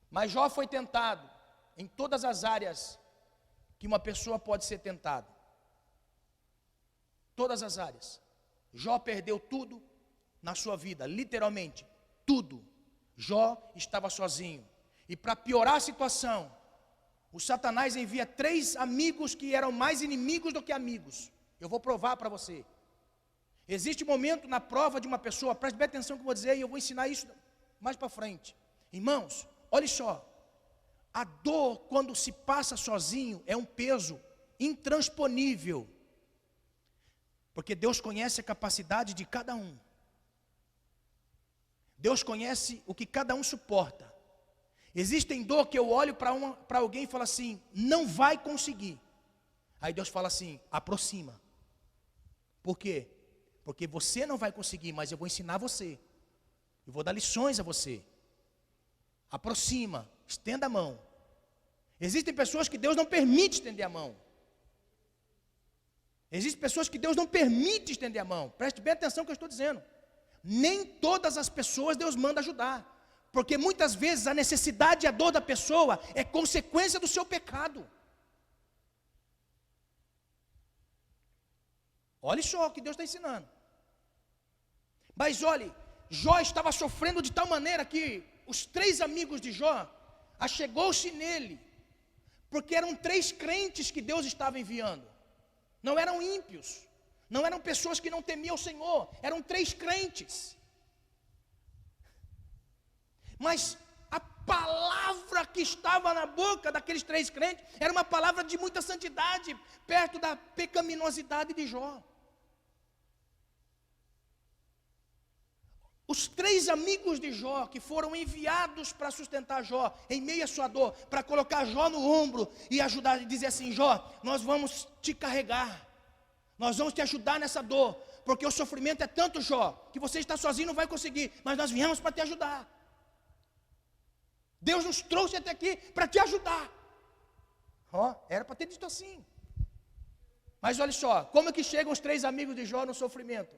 Mas Jó foi tentado em todas as áreas que uma pessoa pode ser tentada. Todas as áreas. Jó perdeu tudo na sua vida, literalmente, tudo. Jó estava sozinho. E para piorar a situação, o Satanás envia 3 amigos que eram mais inimigos do que amigos. Eu vou provar para você. Existe um momento na prova de uma pessoa, preste bem atenção no que eu vou dizer e eu vou ensinar isso mais para frente. Irmãos, olha só, a dor quando se passa sozinho é um peso intransponível. Porque Deus conhece a capacidade de cada um. Deus conhece o que cada um suporta. Existem dor que eu olho para alguém e falo assim, não vai conseguir. Aí Deus fala assim, aproxima. Por quê? Porque você não vai conseguir, mas eu vou ensinar você. Eu vou dar lições a você. Aproxima, estenda a mão. Existem pessoas que Deus não permite estender a mão. Existem pessoas que Deus não permite estender a mão. Preste bem atenção no que eu estou dizendo. Nem todas as pessoas Deus manda ajudar. Porque muitas vezes a necessidade e a dor da pessoa é consequência do seu pecado. Olha só o que Deus está ensinando. Mas olhe, Jó estava sofrendo de tal maneira que os 3 amigos de Jó achegou-se nele. Porque eram 3 crentes que Deus estava enviando. Não eram ímpios. Não eram pessoas que não temiam o Senhor. Eram 3 crentes. Mas a palavra que estava na boca daqueles 3 crentes era uma palavra de muita santidade, perto da pecaminosidade de Jó. Os 3 amigos de Jó, que foram enviados para sustentar Jó, em meio à sua dor, para colocar Jó no ombro e ajudar, e dizer assim, Jó, nós vamos te carregar, nós vamos te ajudar nessa dor, porque o sofrimento é tanto, Jó, que você está sozinho não vai conseguir, mas nós viemos para te ajudar. Deus nos trouxe até aqui para te ajudar. Era para ter dito assim. Mas olha só, como é que chegam os 3 amigos de Jó no sofrimento?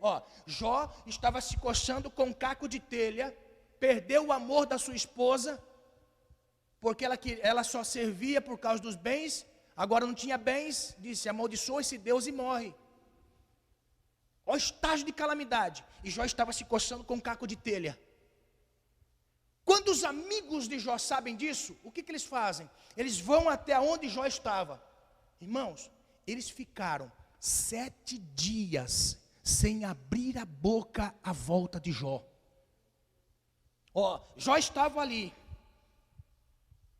Jó estava se coçando com um caco de telha, perdeu o amor da sua esposa, porque ela só servia por causa dos bens, agora não tinha bens, disse, amaldiçoa esse Deus e morre. Olha o estágio de calamidade. E Jó estava se coçando com um caco de telha. Quando os amigos de Jó sabem disso, o que eles fazem? Eles vão até onde Jó estava. Irmãos, eles ficaram 7 dias sem abrir a boca à volta de Jó. Jó estava ali,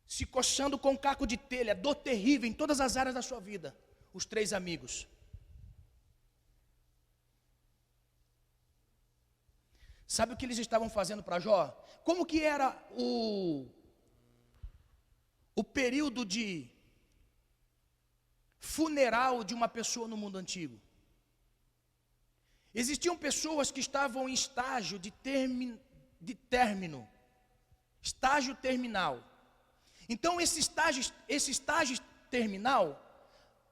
se coçando com um caco de telha, dor terrível em todas as áreas da sua vida. Os 3 amigos. Sabe o que eles estavam fazendo para Jó? Como que era o período de funeral de uma pessoa no mundo antigo? Existiam pessoas que estavam em estágio de término, estágio terminal. Então esse estágio terminal,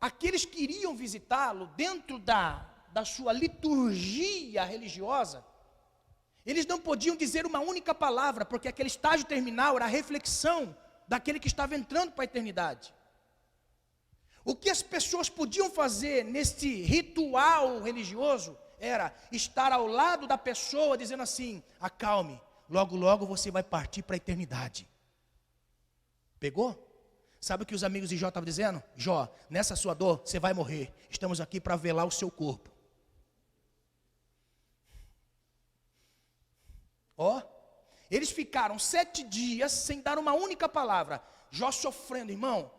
aqueles que iriam visitá-lo dentro da sua liturgia religiosa, eles não podiam dizer uma única palavra, porque aquele estágio terminal era a reflexão daquele que estava entrando para a eternidade. O que as pessoas podiam fazer neste ritual religioso era estar ao lado da pessoa dizendo assim: acalme, logo logo você vai partir para a eternidade. Pegou? Sabe o que os amigos de Jó estavam dizendo? Jó, nessa sua dor você vai morrer, estamos aqui para velar o seu corpo. Ó, eles ficaram 7 dias sem dar uma única palavra. Jó sofrendo, irmão.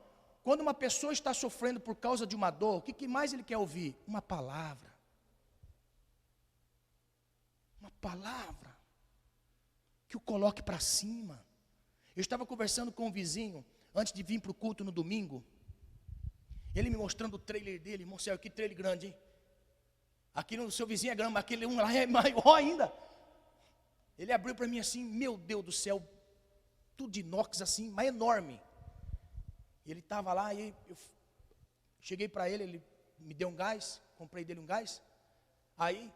Quando uma pessoa está sofrendo por causa de uma dor, o que mais ele quer ouvir? Uma palavra. Uma palavra que o coloque para cima. Eu estava conversando com um vizinho antes de vir para o culto no domingo. Ele me mostrando o trailer dele. Irmão, céu, que trailer grande, hein? Aqui no seu vizinho é grande, mas aquele um lá é maior ainda. Ele abriu para mim assim, meu Deus do céu, tudo de inox assim, mas enorme. E ele estava lá, e eu cheguei para ele, ele me deu um gás, comprei dele um gás. Aí,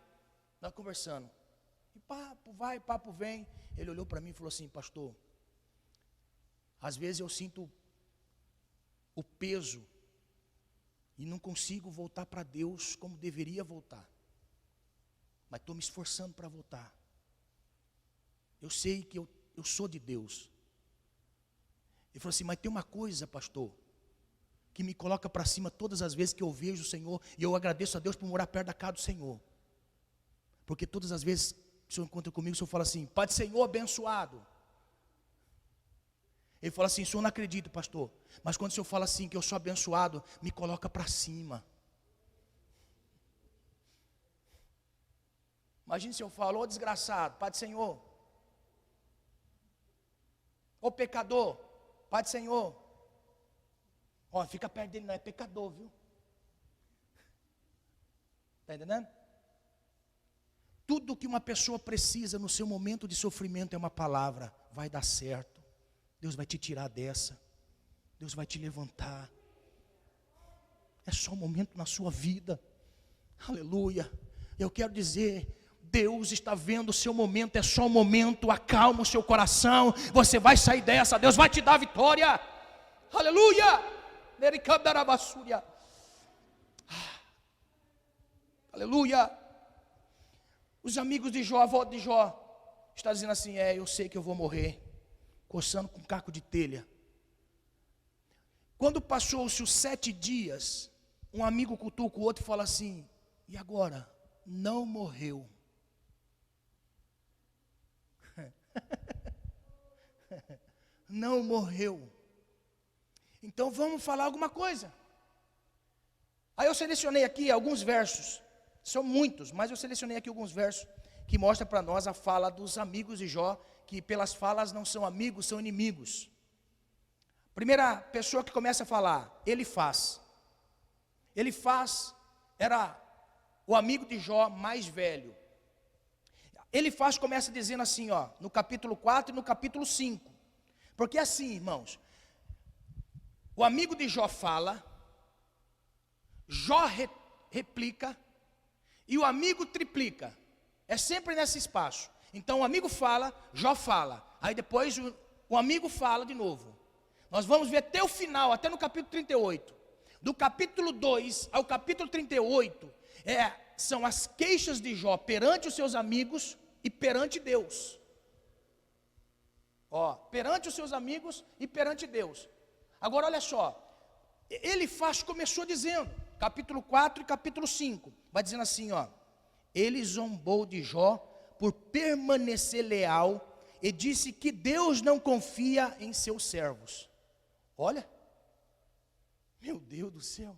nós conversando. E papo vai, papo vem. Ele olhou para mim e falou assim: pastor, às vezes eu sinto o peso e não consigo voltar para Deus como deveria voltar. Mas estou me esforçando para voltar. Eu sei que eu sou de Deus. Ele falou assim: mas tem uma coisa, pastor, que me coloca para cima todas as vezes que eu vejo o Senhor, e eu agradeço a Deus por morar perto da casa do Senhor. Porque todas as vezes que o Senhor encontra comigo, o Senhor fala assim: Pai do Senhor abençoado. Ele fala assim: o Senhor não acredita, pastor, mas quando o Senhor fala assim que eu sou abençoado, me coloca para cima. Imagina se eu falo: ô desgraçado, Pai do Senhor. Ô pecador, Pai do Senhor. Ó, fica perto dele, não é pecador, viu? Está entendendo? Tudo que uma pessoa precisa no seu momento de sofrimento é uma palavra: vai dar certo, Deus vai te tirar dessa, Deus vai te levantar. É só um momento na sua vida. Aleluia. Eu quero dizer, Deus está vendo o seu momento, é só um momento, acalma o seu coração, você vai sair dessa, Deus vai te dar a vitória. Aleluia. Aleluia. Os amigos de Jó, a avó de Jó, está dizendo assim: eu sei que eu vou morrer, coçando com um caco de telha. Quando passou-se os 7 dias, um amigo cutuca o outro e fala assim: e agora? Não morreu. Não morreu. Então vamos falar alguma coisa. Aí eu selecionei aqui alguns versos. São muitos, mas eu selecionei aqui alguns versos que mostram para nós a fala dos amigos de Jó, que pelas falas não são amigos, são inimigos. Primeira pessoa que começa a falar, Elifaz. Elifaz era o amigo de Jó mais velho. Elifaz começa dizendo assim, ó, no capítulo 4 e no capítulo 5. Porque assim, irmãos, o amigo de Jó fala, Jó replica, e o amigo triplica. É sempre nesse espaço. Então o amigo fala, Jó fala. Aí depois o amigo fala de novo. Nós vamos ver até o final, até no capítulo 38. Do capítulo 2 ao capítulo 38, são as queixas de Jó perante os seus amigos e perante Deus. Ó, perante os seus amigos e perante Deus. Agora olha só, Elifaz começou dizendo, capítulo 4 e capítulo 5, vai dizendo assim, ó: ele zombou de Jó por permanecer leal e disse que Deus não confia em seus servos. Olha, meu Deus do céu.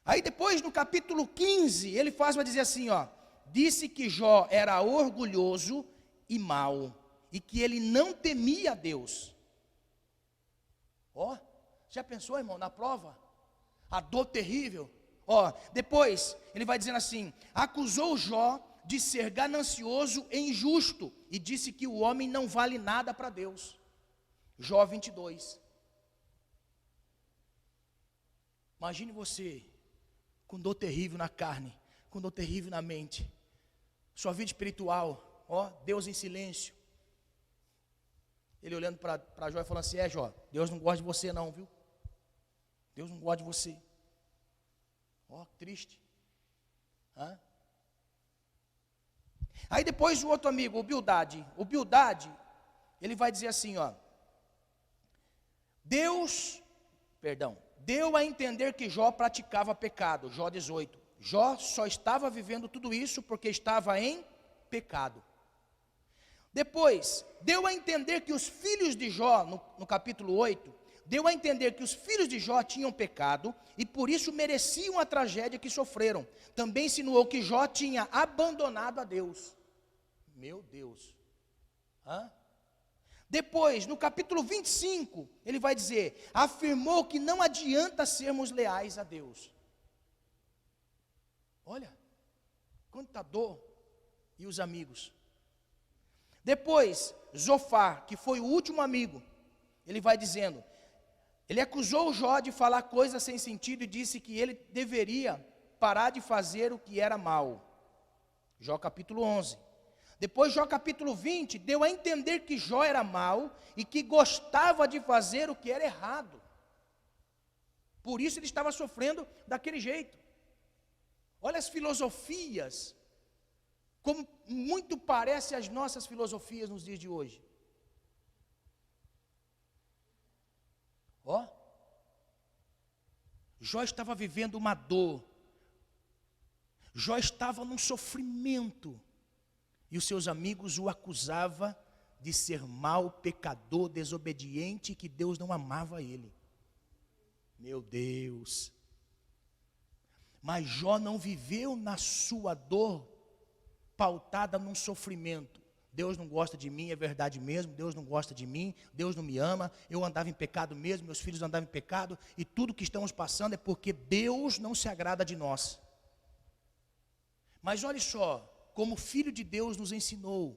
Aí depois no capítulo 15, ele vai dizer assim, ó: disse que Jó era orgulhoso e mau, e que ele não temia a Deus. Ó, já pensou, irmão, na prova? A dor terrível. Ó, depois ele vai dizendo assim: acusou Jó de ser ganancioso e injusto, e disse que o homem não vale nada para Deus. Jó 22. Imagine você com dor terrível na carne, com dor terrível na mente, sua vida espiritual, ó, Deus em silêncio. Ele olhando para Jó e falando assim: Jó, Deus não gosta de você não, viu? Deus não gosta de você. Ó, triste. Hã? Aí depois o outro amigo, o Bildade, ele vai dizer assim, ó: Deus deu a entender que Jó praticava pecado. Jó 18. Jó só estava vivendo tudo isso porque estava em pecado. Depois, deu a entender que os filhos de Jó, no capítulo 8, deu a entender que os filhos de Jó tinham pecado e por isso mereciam a tragédia que sofreram. Também insinuou que Jó tinha abandonado a Deus. Meu Deus. Hã? Depois, no capítulo 25, ele vai dizer: afirmou que não adianta sermos leais a Deus. Olha, quanta dor. E os amigos. Depois, Zofar, que foi o último amigo, ele vai dizendo, ele acusou Jó de falar coisas sem sentido e disse que ele deveria parar de fazer o que era mal. Jó capítulo 11. Depois, Jó capítulo 20, deu a entender que Jó era mau e que gostava de fazer o que era errado. Por isso ele estava sofrendo daquele jeito. Olha as filosofias, como muito parece as nossas filosofias nos dias de hoje. Ó, Jó estava vivendo uma dor, Jó estava num sofrimento, e os seus amigos o acusavam de ser mau, pecador, desobediente, e que Deus não amava ele. Meu Deus! Mas Jó não viveu na sua dor pautada num sofrimento. Deus não gosta de mim, é verdade mesmo, Deus não gosta de mim, Deus não me ama, eu andava em pecado mesmo, meus filhos andavam em pecado, e tudo que estamos passando é porque Deus não se agrada de nós. Mas olha só, como o Filho de Deus nos ensinou,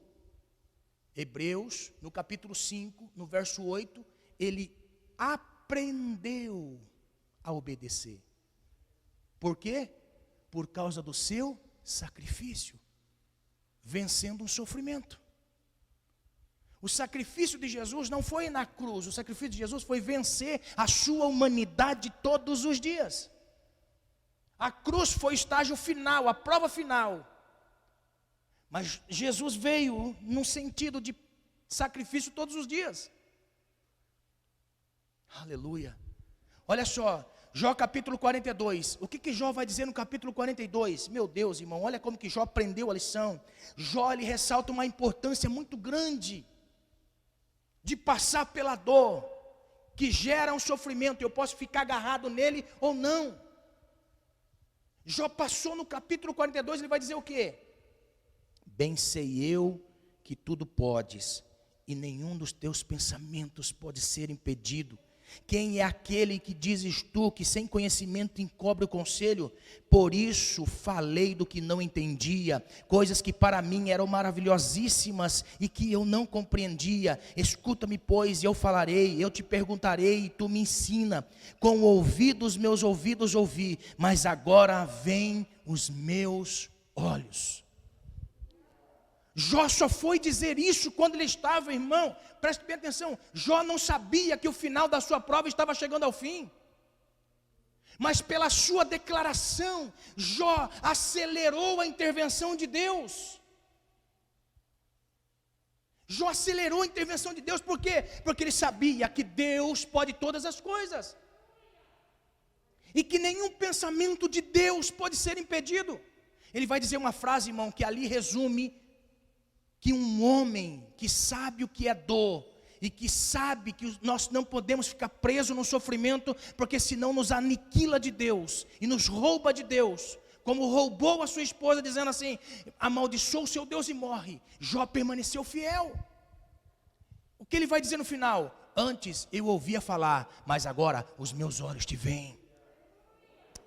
Hebreus, no capítulo 5, no verso 8, ele aprendeu a obedecer. Por quê? Por causa do seu sacrifício, vencendo um sofrimento. O sacrifício de Jesus não foi na cruz, o sacrifício de Jesus foi vencer a sua humanidade todos os dias. A cruz foi o estágio final, a prova final. Mas Jesus veio num sentido de sacrifício todos os dias. Aleluia. Olha só, Jó capítulo 42, o que Jó vai dizer no capítulo 42? Meu Deus, irmão, olha como que Jó aprendeu a lição. Jó, ele ressalta uma importância muito grande de passar pela dor, que gera um sofrimento, eu posso ficar agarrado nele ou não. Jó passou no capítulo 42, ele vai dizer o quê? Bem sei eu que tudo podes, e nenhum dos teus pensamentos pode ser impedido. Quem é aquele que dizes tu, que sem conhecimento encobre o conselho? Por isso falei do que não entendia, coisas que para mim eram maravilhosíssimas e que eu não compreendia. Escuta-me, pois, e eu falarei, eu te perguntarei e tu me ensina. Com ouvidos meus ouvidos ouvi, mas agora vêm os meus olhos. Jó só foi dizer isso quando ele estava, irmão, preste bem atenção, Jó não sabia que o final da sua prova estava chegando ao fim, mas pela sua declaração, Jó acelerou a intervenção de Deus. Jó acelerou a intervenção de Deus, por quê? Porque ele sabia que Deus pode todas as coisas, e que nenhum pensamento de Deus pode ser impedido. Ele vai dizer uma frase, irmão, que ali resume que um homem que sabe o que é dor e que sabe que nós não podemos ficar presos no sofrimento, porque senão nos aniquila de Deus e nos rouba de Deus, como roubou a sua esposa, dizendo assim: amaldiçoa o seu Deus e morre. Jó permaneceu fiel. O que ele vai dizer no final? Antes eu ouvia falar, mas agora os meus olhos te veem.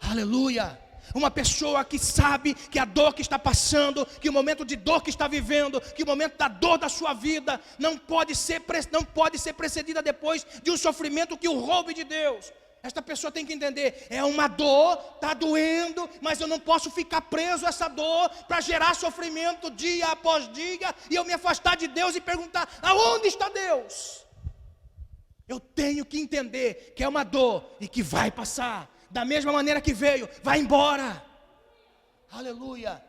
Aleluia. Uma pessoa que sabe que a dor que está passando, que o momento de dor que está vivendo, que o momento da dor da sua vida não pode ser precedida depois de um sofrimento que o roube de Deus. Esta pessoa tem que entender, é uma dor, está doendo, mas eu não posso ficar preso a essa dor para gerar sofrimento dia após dia e eu me afastar de Deus e perguntar: aonde está Deus? Eu tenho que entender que é uma dor e que vai passar, da mesma maneira que veio, vai embora. Aleluia.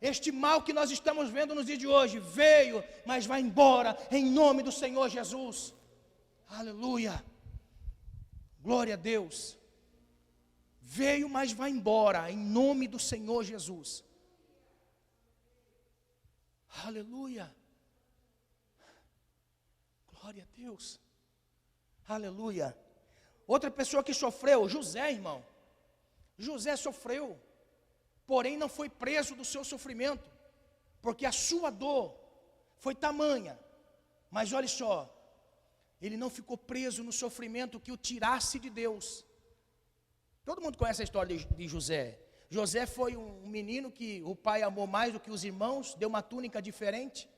Este mal que nós estamos vendo nos dias de hoje veio, mas vai embora em nome do Senhor Jesus. Aleluia. Glória a Deus. Veio, mas vai embora em nome do Senhor Jesus. Aleluia. Glória a Deus. Aleluia. Outra pessoa que sofreu, José, irmão. José sofreu, porém não foi preso do seu sofrimento, porque a sua dor foi tamanha. Mas olha só, ele não ficou preso no sofrimento que o tirasse de Deus. Todo mundo conhece a história de José. José foi um menino que o pai amou mais do que os irmãos, deu uma túnica diferente,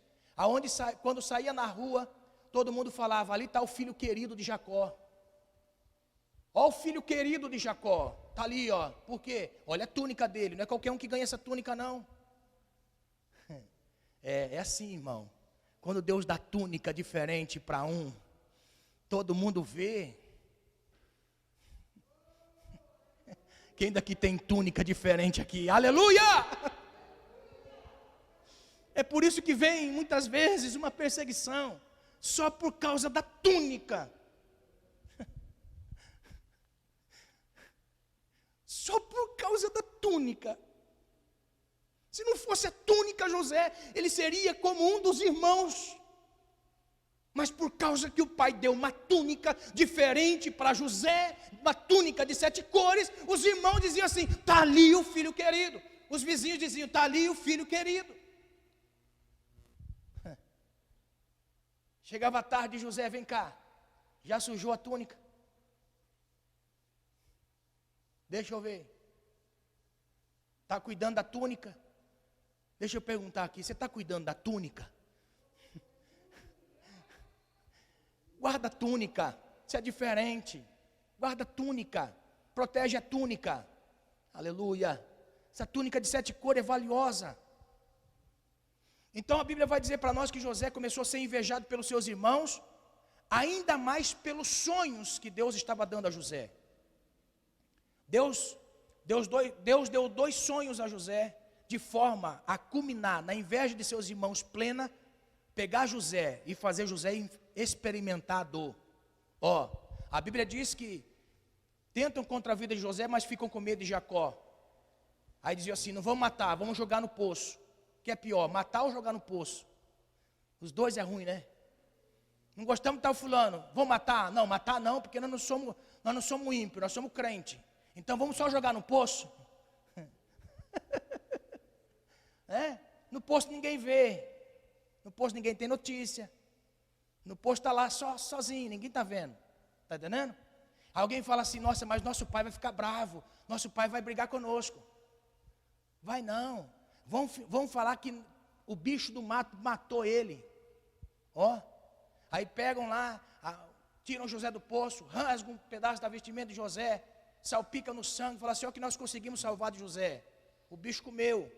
quando saía na rua, todo mundo falava: ali está o filho querido de Jacó. Ó, o filho querido de Jacó, está ali, ó. Por quê? Olha a túnica dele, não é qualquer um que ganha essa túnica, não. É assim, irmão. Quando Deus dá túnica diferente para um, todo mundo vê. Quem daqui tem túnica diferente aqui? Aleluia! É por isso que vem muitas vezes uma perseguição, só por causa da túnica. Só por causa da túnica. Se não fosse a túnica, José, ele seria como um dos irmãos. Mas por causa que o pai deu uma túnica diferente para José, uma túnica de 7 cores, os irmãos diziam assim: está ali o filho querido. Os vizinhos diziam: está ali o filho querido. Chegava a tarde, José, vem cá, já sujou a túnica? Deixa eu ver. Está cuidando da túnica? Deixa eu perguntar aqui, você está cuidando da túnica? Guarda a túnica, isso é diferente. Guarda a túnica, protege a túnica. Aleluia. Essa túnica de 7 cores é valiosa. Então a Bíblia vai dizer para nós que José começou a ser invejado pelos seus irmãos, ainda mais pelos sonhos que Deus estava dando a José. Deus deu 2 sonhos a José, de forma a culminar na inveja de seus irmãos plena, pegar José e fazer José experimentar a dor. Ó, a Bíblia diz que tentam contra a vida de José, mas ficam com medo de Jacó. Aí diziam assim: não vamos matar, vamos jogar no poço. O que é pior, matar ou jogar no poço? Os dois é ruim, né? Não gostamos de tal fulano, vamos matar? Não, matar não, porque nós não somos ímpios, nós somos crente. Então vamos só jogar no poço? No poço ninguém vê, no poço ninguém tem notícia, no poço está lá sozinho, ninguém está vendo, está entendendo? Alguém fala assim: nossa, mas nosso pai vai ficar bravo, nosso pai vai brigar conosco. Vai não, vão falar que o bicho do mato matou ele. Ó, aí pegam lá, tiram José do poço, rasgam um pedaço da vestimenta de José, salpica no sangue, fala assim: ó, que nós conseguimos salvar de José. O bicho comeu.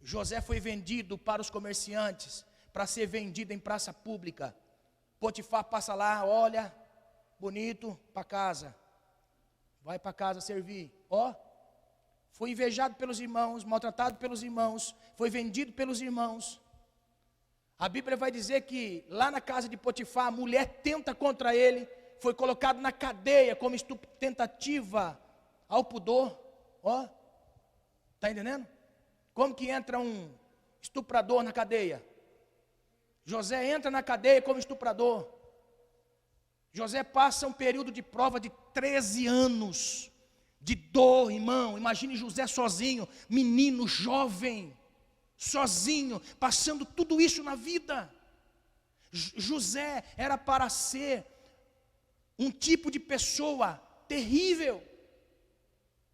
José foi vendido para os comerciantes, para ser vendido em praça pública. Potifar passa lá, olha, bonito, para casa. Vai para casa servir. Ó, foi invejado pelos irmãos, maltratado pelos irmãos, foi vendido pelos irmãos. A Bíblia vai dizer que lá na casa de Potifar, a mulher tenta contra ele, foi colocado na cadeia como tentativa ao pudor. Ó, está entendendo? Como que entra um estuprador na cadeia? José entra na cadeia como estuprador. José passa um período de prova de 13 anos, de dor, irmão. Imagine José sozinho, menino, jovem, sozinho, passando tudo isso na vida. José era para ser um tipo de pessoa terrível.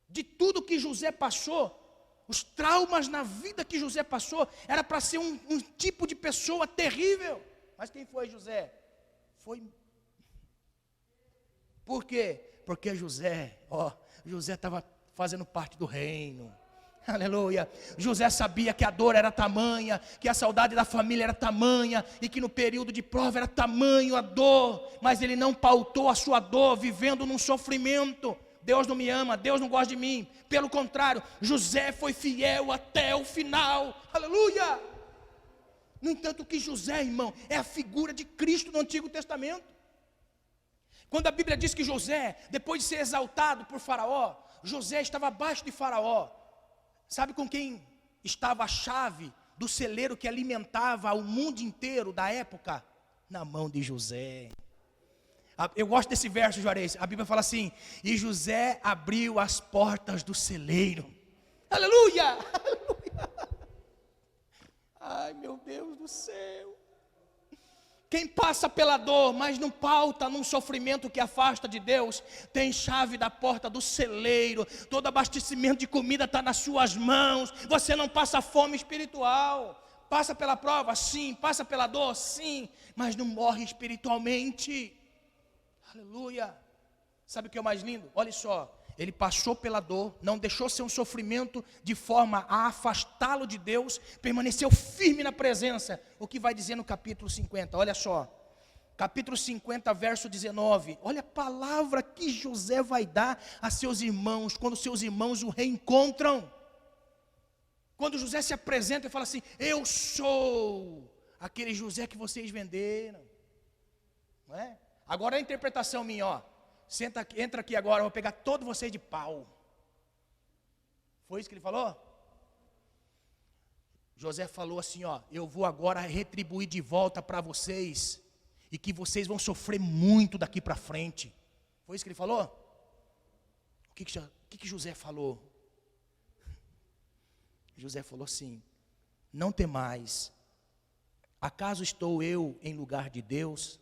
De tudo que José passou, os traumas na vida que José passou, era para ser um tipo de pessoa terrível. Mas quem foi José? Por quê? Porque José estava fazendo parte do reino. Aleluia. José sabia que a dor era tamanha, que a saudade da família era tamanha, e que no período de prova era tamanho a dor, mas ele não pautou a sua dor vivendo num sofrimento. Deus não me ama, Deus não gosta de mim. Pelo contrário, José foi fiel até o final. Aleluia. No entanto, que José, irmão, é a figura de Cristo no Antigo Testamento. Quando a Bíblia diz que José, depois de ser exaltado por Faraó, José estava abaixo de Faraó. Sabe com quem estava a chave do celeiro que alimentava o mundo inteiro da época? Na mão de José. Eu gosto desse verso, Juarez. A Bíblia fala assim: e José abriu as portas do celeiro. Aleluia! Aleluia! Ai, meu Deus do céu. Quem passa pela dor, mas não pauta num sofrimento que afasta de Deus, tem chave da porta do celeiro. Todo abastecimento de comida está nas suas mãos. Você não passa fome espiritual. Passa pela prova, sim. Passa pela dor, sim. Mas não morre espiritualmente. Aleluia. Sabe o que é o mais lindo? Olha só. Ele passou pela dor, não deixou ser um sofrimento de forma a afastá-lo de Deus, permaneceu firme na presença. O que vai dizer no capítulo 50, olha só. Capítulo 50, verso 19. Olha a palavra que José vai dar a seus irmãos, quando seus irmãos o reencontram. Quando José se apresenta e fala assim: eu sou aquele José que vocês venderam. Não é? Agora a interpretação minha, ó. Entra aqui agora, eu vou pegar todos vocês de pau. Foi isso que ele falou? José falou assim, ó: eu vou agora retribuir de volta para vocês, e que vocês vão sofrer muito daqui para frente. Foi isso que ele falou? O que José falou? José falou assim: não temais, acaso estou eu em lugar de Deus?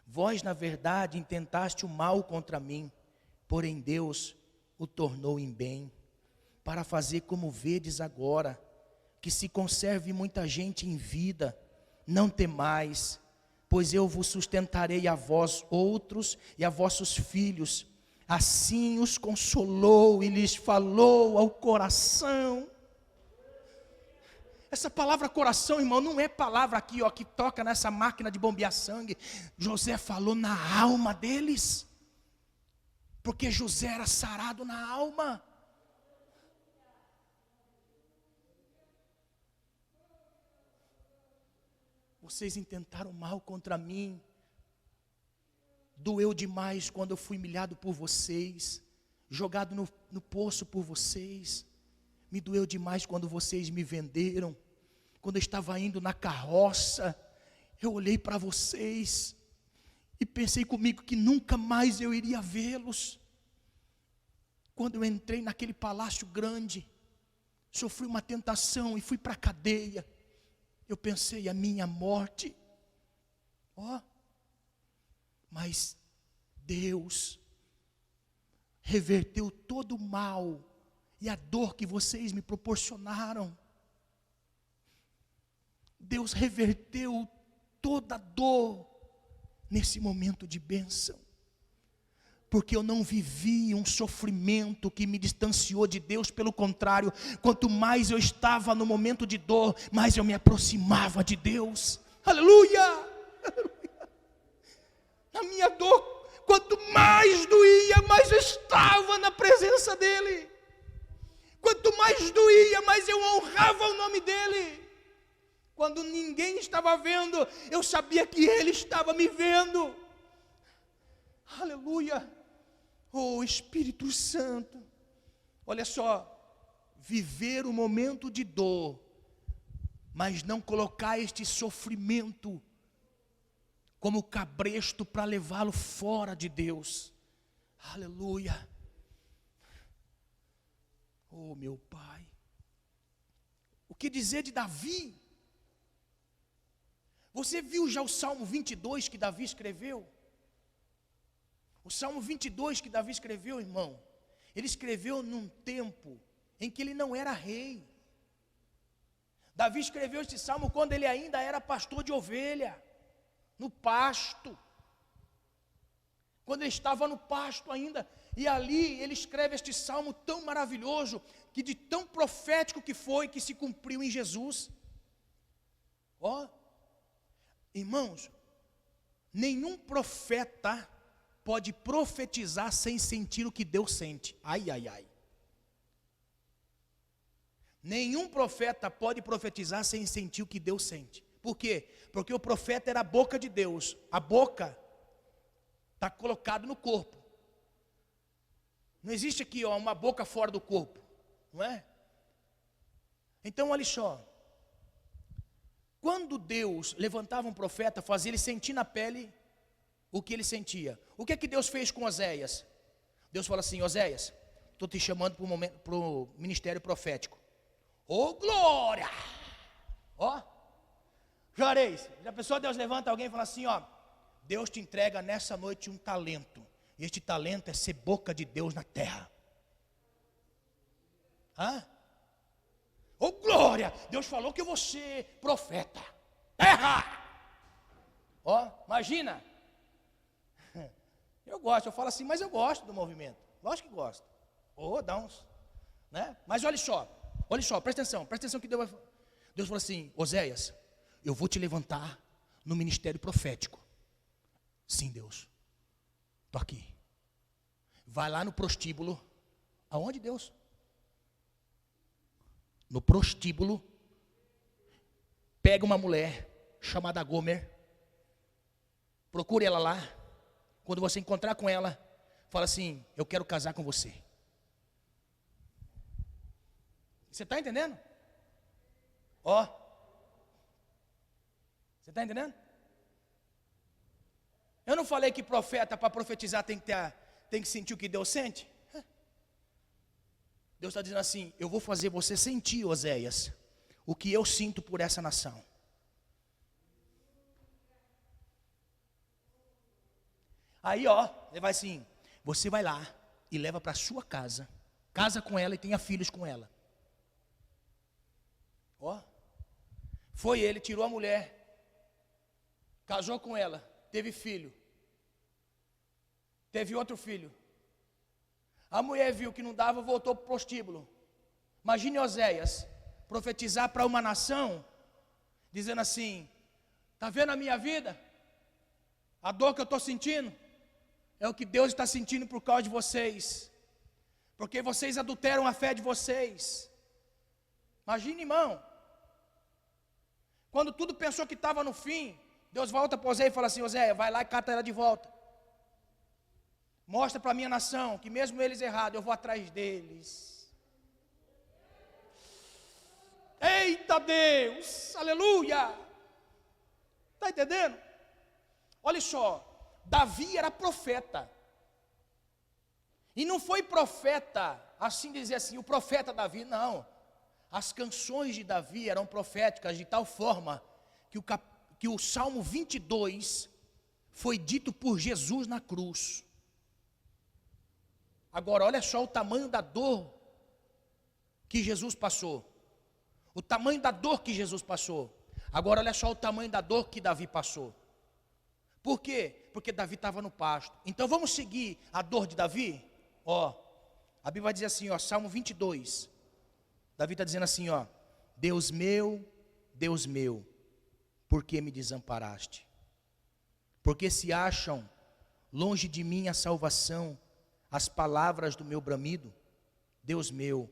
Vós, na verdade, intentaste o mal contra mim, porém Deus o tornou em bem, para fazer como vedes agora, que se conserve muita gente em vida. Não temais, pois eu vos sustentarei a vós outros e a vossos filhos. Assim os consolou e lhes falou ao coração. Essa palavra coração, irmão, não é palavra aqui, ó, que toca nessa máquina de bombear sangue. José falou na alma deles, porque José era sarado na alma. Vocês intentaram mal contra mim, doeu demais quando eu fui humilhado por vocês, jogado no poço por vocês. Me doeu demais quando vocês me venderam. Quando eu estava indo na carroça, eu olhei para vocês e pensei comigo que nunca mais eu iria vê-los. Quando eu entrei naquele palácio grande, sofri uma tentação e fui para a cadeia. Eu pensei, a minha morte. Mas Deus reverteu todo o mal e a dor que vocês me proporcionaram. Deus reverteu toda a dor nesse momento de bênção. Porque eu não vivi um sofrimento que me distanciou de Deus. Pelo contrário, quanto mais eu estava no momento de dor, mais eu me aproximava de Deus. Aleluia! Aleluia! Na minha dor, quanto mais doía, mais eu estava na presença dEle. Quanto mais doía, mais eu honrava o nome dEle. Quando ninguém estava vendo, eu sabia que Ele estava me vendo. Aleluia. Oh, Espírito Santo. Olha só, viver o momento de dor, mas não colocar este sofrimento como cabresto para levá-lo fora de Deus. Aleluia. Oh, meu Pai. O que dizer de Davi? Você viu já o Salmo 22 que Davi escreveu? O Salmo 22 que Davi escreveu, irmão, ele escreveu num tempo em que ele não era rei. Davi escreveu este salmo quando ele ainda era pastor de ovelha, no pasto. quando ele estava no pasto ainda, e ali ele escreve este salmo tão maravilhoso, que de tão profético que foi, que se cumpriu em Jesus. Ó, irmãos, nenhum profeta pode profetizar sem sentir o que Deus sente. Ai, ai, ai. Nenhum profeta pode profetizar sem sentir o que Deus sente. Por quê? Porque o profeta era a boca de Deus. A boca está colocada no corpo. Não existe aqui, ó, uma boca fora do corpo, não é? Então, olha só. Quando Deus levantava um profeta, fazia ele sentir na pele o que ele sentia. O que é que Deus fez com Oséias? Deus fala assim: Oséias, estou te chamando para o ministério profético. Ô glória! Ó, Juarez, já pensou, Deus levanta alguém e fala assim, ó, Deus te entrega nessa noite um talento. E este talento é ser boca de Deus na terra. Hã? Ô glória! Deus falou que eu vou ser profeta. Terra! Ó, imagina. Eu gosto, eu falo assim, mas eu gosto do movimento. Lógico que gosto. Dá uns, né? Mas olha só, presta atenção que Deus falou assim: Oséias, eu vou te levantar no ministério profético. Sim, Deus, estou aqui. Vai lá no prostíbulo. Aonde, Deus? No prostíbulo. Pega uma mulher chamada Gomer. Procure ela lá. Quando você encontrar com ela, fala assim: eu quero casar com você. Você está entendendo? Ó. Você está entendendo? Eu não falei que profeta, para profetizar, tem que sentir o que Deus sente? Deus está dizendo assim: eu vou fazer você sentir, Oséias, o que eu sinto por essa nação. Aí, ó, ele vai assim: você vai lá e leva para sua casa, casa com ela e tenha filhos com ela. Ó, foi ele, tirou a mulher, casou com ela, teve filho, teve outro filho. A mulher viu que não dava, voltou para o prostíbulo. Imagine Oséias profetizar para uma nação, dizendo assim: está vendo a minha vida? A dor que eu estou sentindo é o que Deus está sentindo por causa de vocês, porque vocês adulteram a fé de vocês. Imagine, irmão, quando tudo pensou que estava no fim, Deus volta para Oséias e fala assim: Oséias, vai lá e cata ela de volta. Mostra para a minha nação que mesmo eles errados, eu vou atrás deles. Eita Deus, aleluia. Está entendendo? Olha só, Davi era profeta. E não foi profeta, assim dizer assim, o profeta Davi, não. As canções de Davi eram proféticas de tal forma que o Salmo 22 foi dito por Jesus na cruz. Agora, olha só o tamanho da dor que Jesus passou. O tamanho da dor que Jesus passou. Agora, olha só o tamanho da dor que Davi passou. Por quê? Porque Davi estava no pasto. Então, vamos seguir a dor de Davi? Ó, a Bíblia vai dizer assim, ó, Salmo 22. Davi está dizendo assim, ó: Deus meu, por que me desamparaste? Porque se acham longe de mim a salvação, as palavras do meu bramido? Deus meu,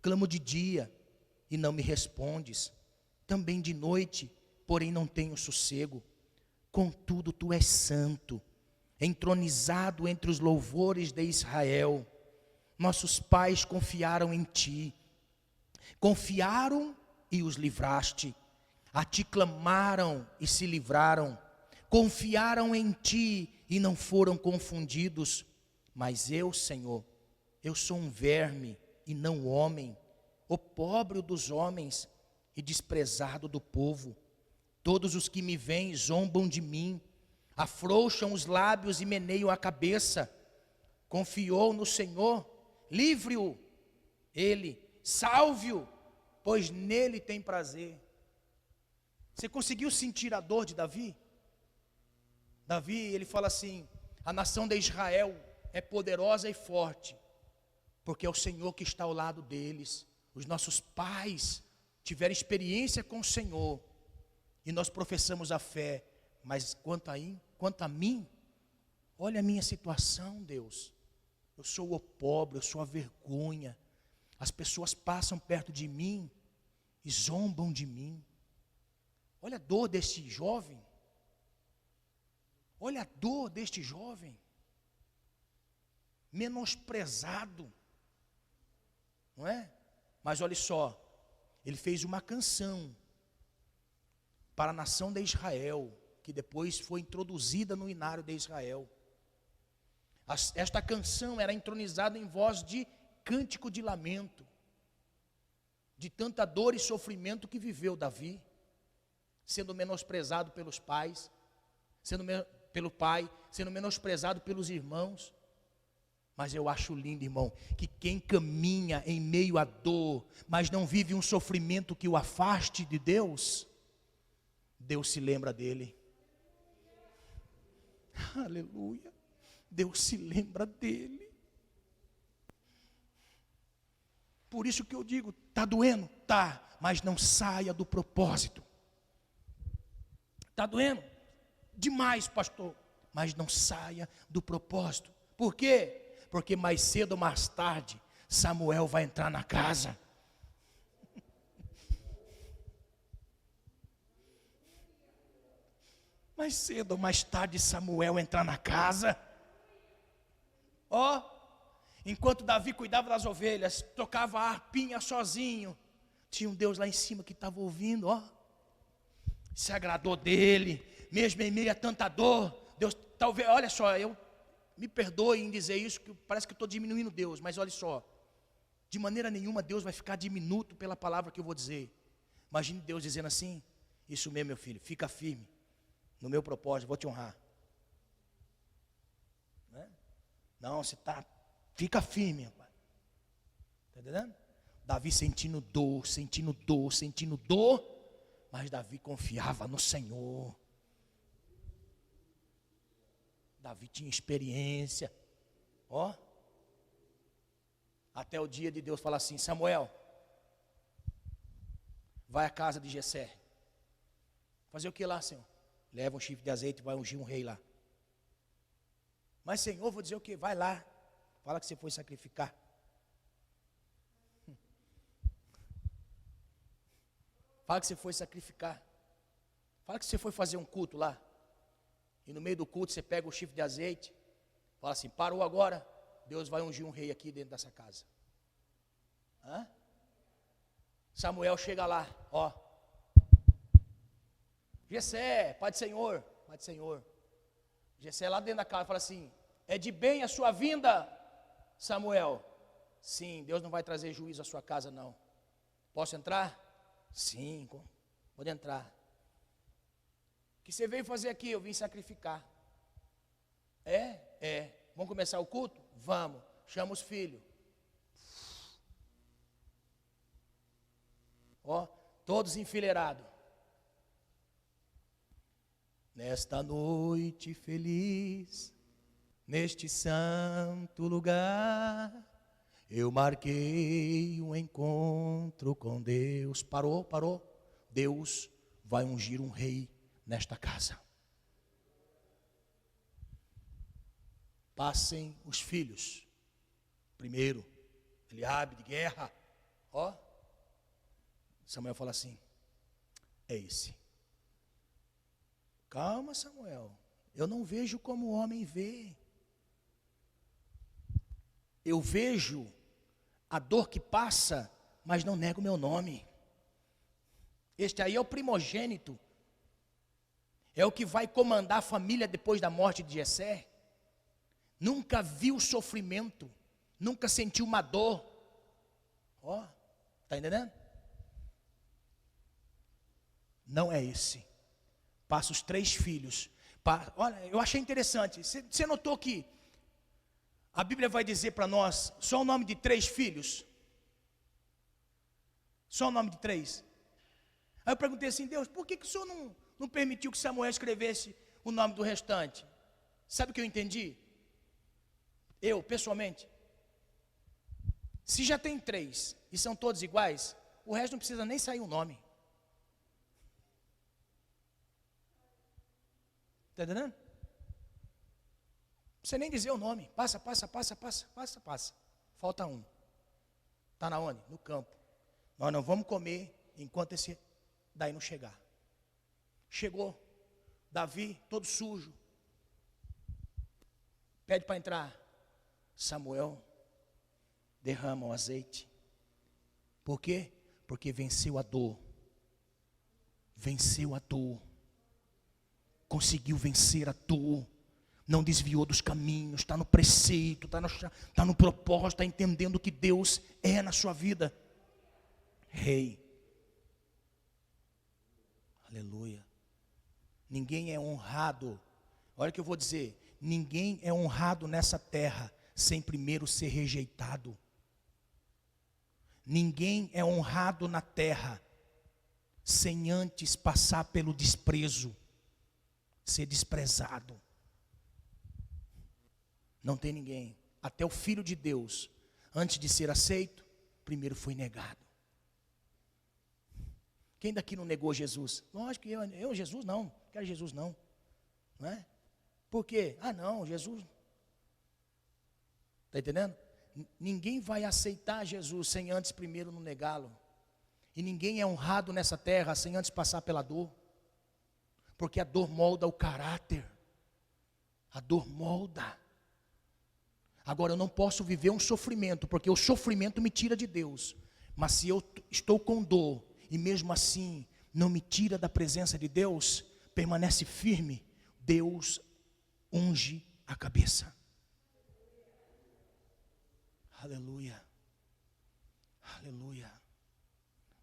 clamo de dia e não me respondes, também de noite, porém não tenho sossego. Contudo tu és santo, entronizado entre os louvores de Israel. Nossos pais confiaram em ti, confiaram e os livraste. A ti clamaram e se livraram, confiaram em ti e não foram confundidos. Mas eu, Senhor, eu sou um verme e não homem, o pobre dos homens e desprezado do povo. Todos os que me veem zombam de mim, afrouxam os lábios e meneiam a cabeça. Confiou no Senhor, livre-o, ele, salve-o, pois nele tem prazer. Você conseguiu sentir a dor de Davi? Davi, ele fala assim: A nação de Israel é poderosa e forte, porque é o Senhor que está ao lado deles. Os nossos pais tiveram experiência com o Senhor, e nós professamos a fé, mas quanto a mim, olha a minha situação, Deus. Eu sou o pobre, eu sou a vergonha. As pessoas passam perto de mim e zombam de mim. Olha a dor deste jovem. Olha a dor deste jovem. Menosprezado. Não é? Mas olha só, ele fez uma canção para a nação de Israel, que depois foi introduzida no inário de Israel. Esta canção era entronizada em voz de cântico de lamento, de tanta dor e sofrimento que viveu Davi, sendo menosprezado pelos pais, pelo pai, sendo menosprezado pelos irmãos. Mas eu acho lindo, irmão, que quem caminha em meio à dor, mas não vive um sofrimento que o afaste de Deus, Deus se lembra dele. Aleluia. Deus se lembra dele. Por isso que eu digo, está doendo? Tá, mas não saia do propósito. Está doendo? Demais, pastor. Mas não saia do propósito. Por quê? Porque mais cedo ou mais tarde, Samuel vai entrar na casa. Mais cedo ou mais tarde, Samuel entrar na casa. Enquanto Davi cuidava das ovelhas, tocava a harpinha sozinho, tinha um Deus lá em cima que estava ouvindo, se agradou dele, mesmo em meio a tanta dor. Deus, talvez, olha só, me perdoe em dizer isso, que parece que estou diminuindo Deus, mas olha só, de maneira nenhuma Deus vai ficar diminuto pela palavra que eu vou dizer. Imagine Deus dizendo assim: isso mesmo, meu filho, fica firme no meu propósito, vou te honrar. Não, fica firme, rapaz. Está entendendo? Davi sentindo dor, mas Davi confiava no Senhor. Davi tinha experiência. Até o dia de Deus falar assim: Samuel, vai à casa de Jessé. Fazer o que lá, Senhor? Leva um chifre de azeite e vai ungir um rei lá. Mas, Senhor, vou dizer o que? Vai lá, fala que você foi sacrificar. Fala que você foi sacrificar. Fala que você foi fazer um culto lá. E no meio do culto você pega o chifre de azeite, fala assim: parou agora, Deus vai ungir um rei aqui dentro dessa casa. Samuel chega lá, Jessé, Pai do Senhor, Pai do Senhor. Jessé lá dentro da casa fala assim: é de bem a sua vinda, Samuel? Sim, Deus não vai trazer juízo à sua casa não. Posso entrar? Sim, pode entrar. O que você veio fazer aqui? Eu vim sacrificar. Vamos começar o culto? Vamos. Chama os filhos. Todos enfileirados. Nesta noite feliz, neste santo lugar, eu marquei um encontro com Deus. Parou. Deus vai ungir um rei nesta casa. Passem os filhos. Primeiro, Eliabe de guerra. Samuel fala assim: é esse. Calma, Samuel, eu não vejo como o homem vê. Eu vejo a dor que passa, mas não nego o meu nome. Este aí é o primogênito. É o que vai comandar a família depois da morte de Jessé. Nunca viu sofrimento, nunca sentiu uma dor. Está entendendo? Não é esse. Passa os 3 filhos. Olha, eu achei interessante. Você notou que a Bíblia vai dizer para nós só o nome de 3 filhos? Só o nome de 3. Aí eu perguntei assim: Deus, por que o Senhor não permitiu que Samuel escrevesse o nome do restante? Sabe o que eu entendi? Eu, pessoalmente, se já tem 3 e são todos iguais, o resto não precisa nem sair o nome. Está entendendo? Não precisa nem dizer o nome. Passa. Falta um. Está na onde? No campo. Nós não vamos comer enquanto esse daí não chegar. Chegou. Davi, todo sujo. Pede para entrar. Samuel, derrama o azeite. Por quê? Porque venceu a dor. Venceu a dor. Conseguiu vencer a dor. Não desviou dos caminhos. Está no preceito, está no propósito, está entendendo o que Deus é na sua vida. Rei. Aleluia. Ninguém é honrado. Olha o que eu vou dizer. Ninguém é honrado nessa terra sem primeiro ser rejeitado. Ninguém é honrado na terra sem antes passar pelo desprezo, ser desprezado. Não tem ninguém. Até o Filho de Deus, antes de ser aceito, primeiro foi negado. Quem daqui não negou Jesus? Lógico que eu Jesus não quero Jesus não. Não é? Por quê? Não, Jesus. Está entendendo? Ninguém vai aceitar Jesus sem antes primeiro não negá-lo. E ninguém é honrado nessa terra sem antes passar pela dor. Porque a dor molda o caráter. A dor molda. Agora eu não posso viver um sofrimento, porque o sofrimento me tira de Deus. Mas se eu estou com dor, e mesmo assim não me tira da presença de Deus, permanece firme, Deus unge a cabeça. Aleluia. Aleluia.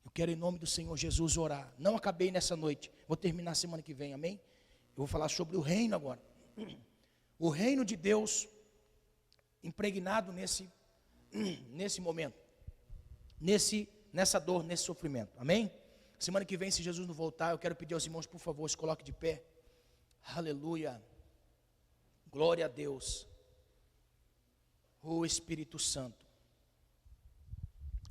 Eu quero em nome do Senhor Jesus orar. Não acabei nessa noite. Vou terminar semana que vem, amém? Eu vou falar sobre o reino agora. O reino de Deus impregnado nesse momento. Nessa dor, nesse sofrimento. Amém? Semana que vem, se Jesus não voltar, eu quero pedir aos irmãos, por favor, se coloque de pé. Aleluia. Glória a Deus. O Espírito Santo.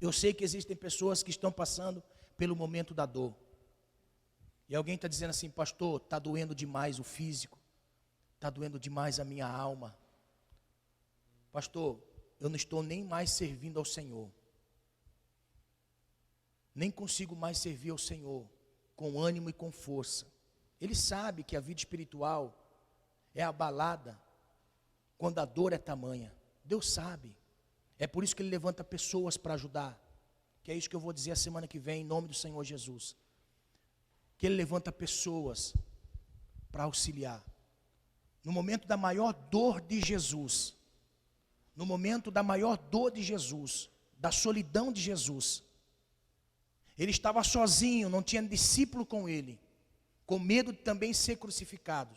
Eu sei que existem pessoas que estão passando pelo momento da dor. E alguém está dizendo assim, pastor, está doendo demais o físico. Está doendo demais a minha alma. Pastor, eu não estou nem mais servindo ao Senhor. Nem consigo mais servir ao Senhor com ânimo e com força. Ele sabe que a vida espiritual é abalada quando a dor é tamanha. Deus sabe. É por isso que Ele levanta pessoas para ajudar. Que é isso que eu vou dizer a semana que vem, em nome do Senhor Jesus. Que Ele levanta pessoas para auxiliar. No momento da maior dor de Jesus, no momento da maior dor de Jesus, da solidão de Jesus, Ele estava sozinho, não tinha discípulo com Ele, com medo de também ser crucificado.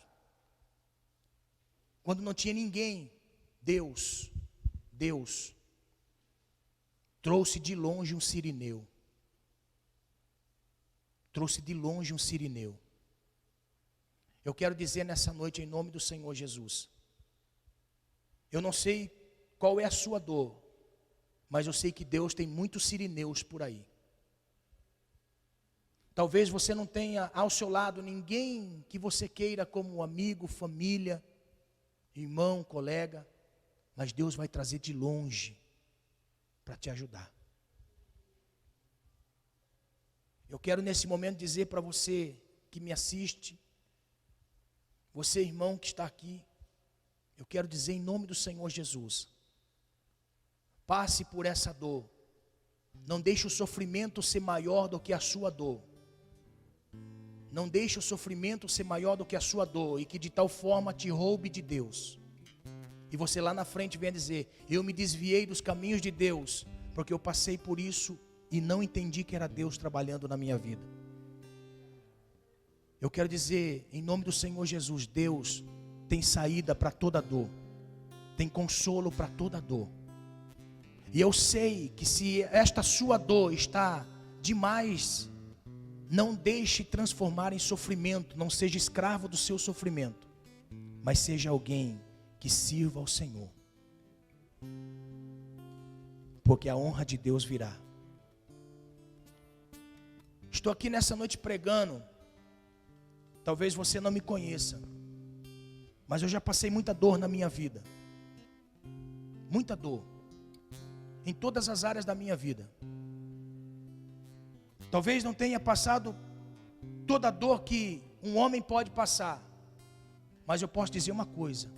Quando não tinha ninguém, Deus trouxe de longe um sirineu. Trouxe de longe um sirineu. Eu quero dizer nessa noite, em nome do Senhor Jesus, eu não sei qual é a sua dor, mas eu sei que Deus tem muitos sirineus por aí. Talvez você não tenha ao seu lado ninguém que você queira como amigo, família, irmão, colega, mas Deus vai trazer de longe para te ajudar. Eu quero nesse momento dizer para você que me assiste, você irmão que está aqui, eu quero dizer em nome do Senhor Jesus, passe por essa dor, não deixe o sofrimento ser maior do que a sua dor. Não deixe o sofrimento ser maior do que a sua dor e que de tal forma te roube de Deus. E você lá na frente venha dizer, eu me desviei dos caminhos de Deus, porque eu passei por isso e não entendi que era Deus trabalhando na minha vida. Eu quero dizer, em nome do Senhor Jesus, Deus tem saída para toda dor, tem consolo para toda dor. E eu sei que se esta sua dor está demais, não deixe transformar em sofrimento, não seja escravo do seu sofrimento, mas seja alguém que sirva ao Senhor. Porque a honra de Deus virá. Estou aqui nessa noite pregando. Talvez você não me conheça, mas eu já passei muita dor na minha vida. Muita dor. Em todas as áreas da minha vida. Talvez não tenha passado toda a dor que um homem pode passar. Mas eu posso dizer uma coisa: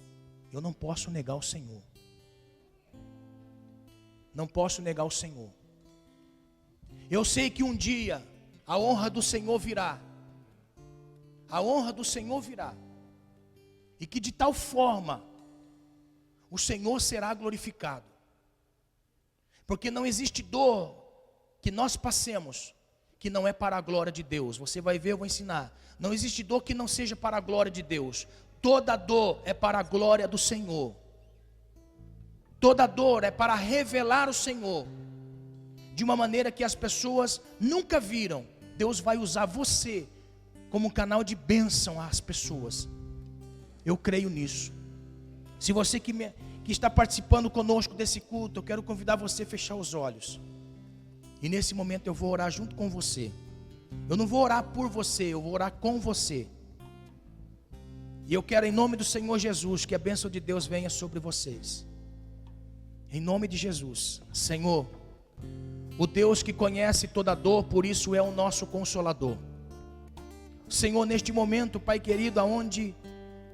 eu não posso negar o Senhor. Não posso negar o Senhor. Eu sei que um dia a honra do Senhor virá. A honra do Senhor virá. E que de tal forma o Senhor será glorificado. Porque não existe dor que nós passemos que não é para a glória de Deus. Você vai ver, eu vou ensinar. Não existe dor que não seja para a glória de Deus. Toda dor é para a glória do Senhor. Toda dor é para revelar o Senhor de uma maneira que as pessoas nunca viram. Deus vai usar você como um canal de bênção às pessoas. Eu creio nisso. Se você que está participando conosco desse culto, eu quero convidar você a fechar os olhos. E nesse momento eu vou orar junto com você. Eu não vou orar por você, eu vou orar com você. E eu quero, em nome do Senhor Jesus, que a bênção de Deus venha sobre vocês. Em nome de Jesus. Senhor, o Deus que conhece toda dor, por isso é o nosso Consolador. Senhor, neste momento, Pai querido, aonde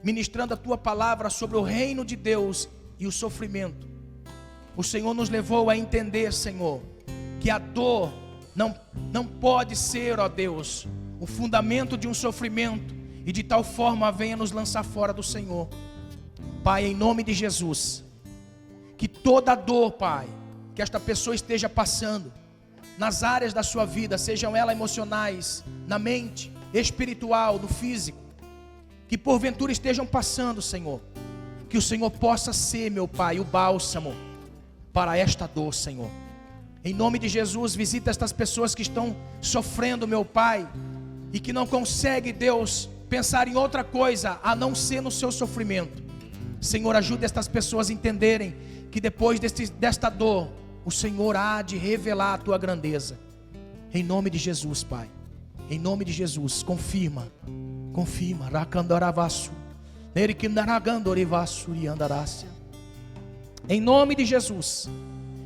ministrando a Tua palavra sobre o reino de Deus e o sofrimento, o Senhor nos levou a entender, Senhor, que a dor não pode ser, ó Deus, o fundamento de um sofrimento, e de tal forma venha nos lançar fora do Senhor. Pai, em nome de Jesus, que toda dor, Pai, que esta pessoa esteja passando, nas áreas da sua vida, sejam elas emocionais, na mente, espiritual, no físico, que porventura estejam passando, Senhor, que o Senhor possa ser, meu Pai, o bálsamo para esta dor, Senhor. Em nome de Jesus, visita estas pessoas que estão sofrendo, meu Pai, e que não conseguem, Deus, pensar em outra coisa a não ser no seu sofrimento. Senhor, ajude estas pessoas a entenderem que depois desta dor, o Senhor há de revelar a Tua grandeza. Em nome de Jesus, Pai. Em nome de Jesus, confirma. Em nome de Jesus,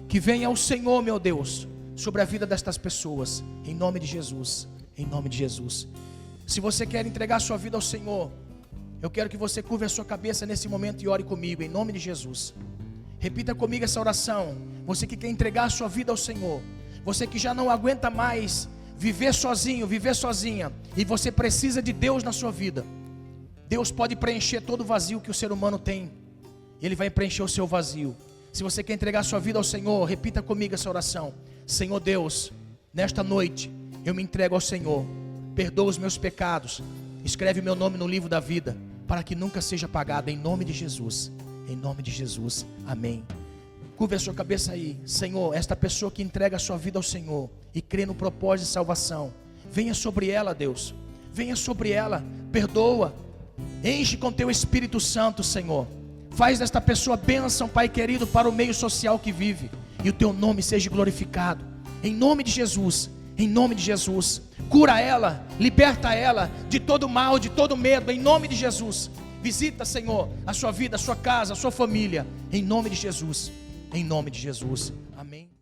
que venha o Senhor, meu Deus, sobre a vida destas pessoas. Em nome de Jesus. Em nome de Jesus. Se você quer entregar sua vida ao Senhor, eu quero que você curve a sua cabeça nesse momento e ore comigo, em nome de Jesus. Repita comigo essa oração. Você que quer entregar a sua vida ao Senhor, você que já não aguenta mais viver sozinho, viver sozinha, e você precisa de Deus na sua vida. Deus pode preencher todo o vazio que o ser humano tem. Ele vai preencher o seu vazio. Se você quer entregar a sua vida ao Senhor, repita comigo essa oração. Senhor Deus, nesta noite eu me entrego ao Senhor. Perdoa os meus pecados. Escreve meu nome no livro da vida, para que nunca seja apagado, em nome de Jesus. Em nome de Jesus, amém. Curve a sua cabeça aí. Senhor, esta pessoa que entrega a sua vida ao Senhor e crê no propósito de salvação, venha sobre ela, Deus. Venha sobre ela, perdoa. Enche com Teu Espírito Santo, Senhor. Faz desta pessoa bênção, Pai querido, para o meio social que vive, e o Teu nome seja glorificado. Em nome de Jesus. Em nome de Jesus. Cura ela, liberta ela de todo mal, de todo medo, em nome de Jesus. Visita, Senhor, a sua vida, a sua casa, a sua família, em nome de Jesus. Em nome de Jesus, amém.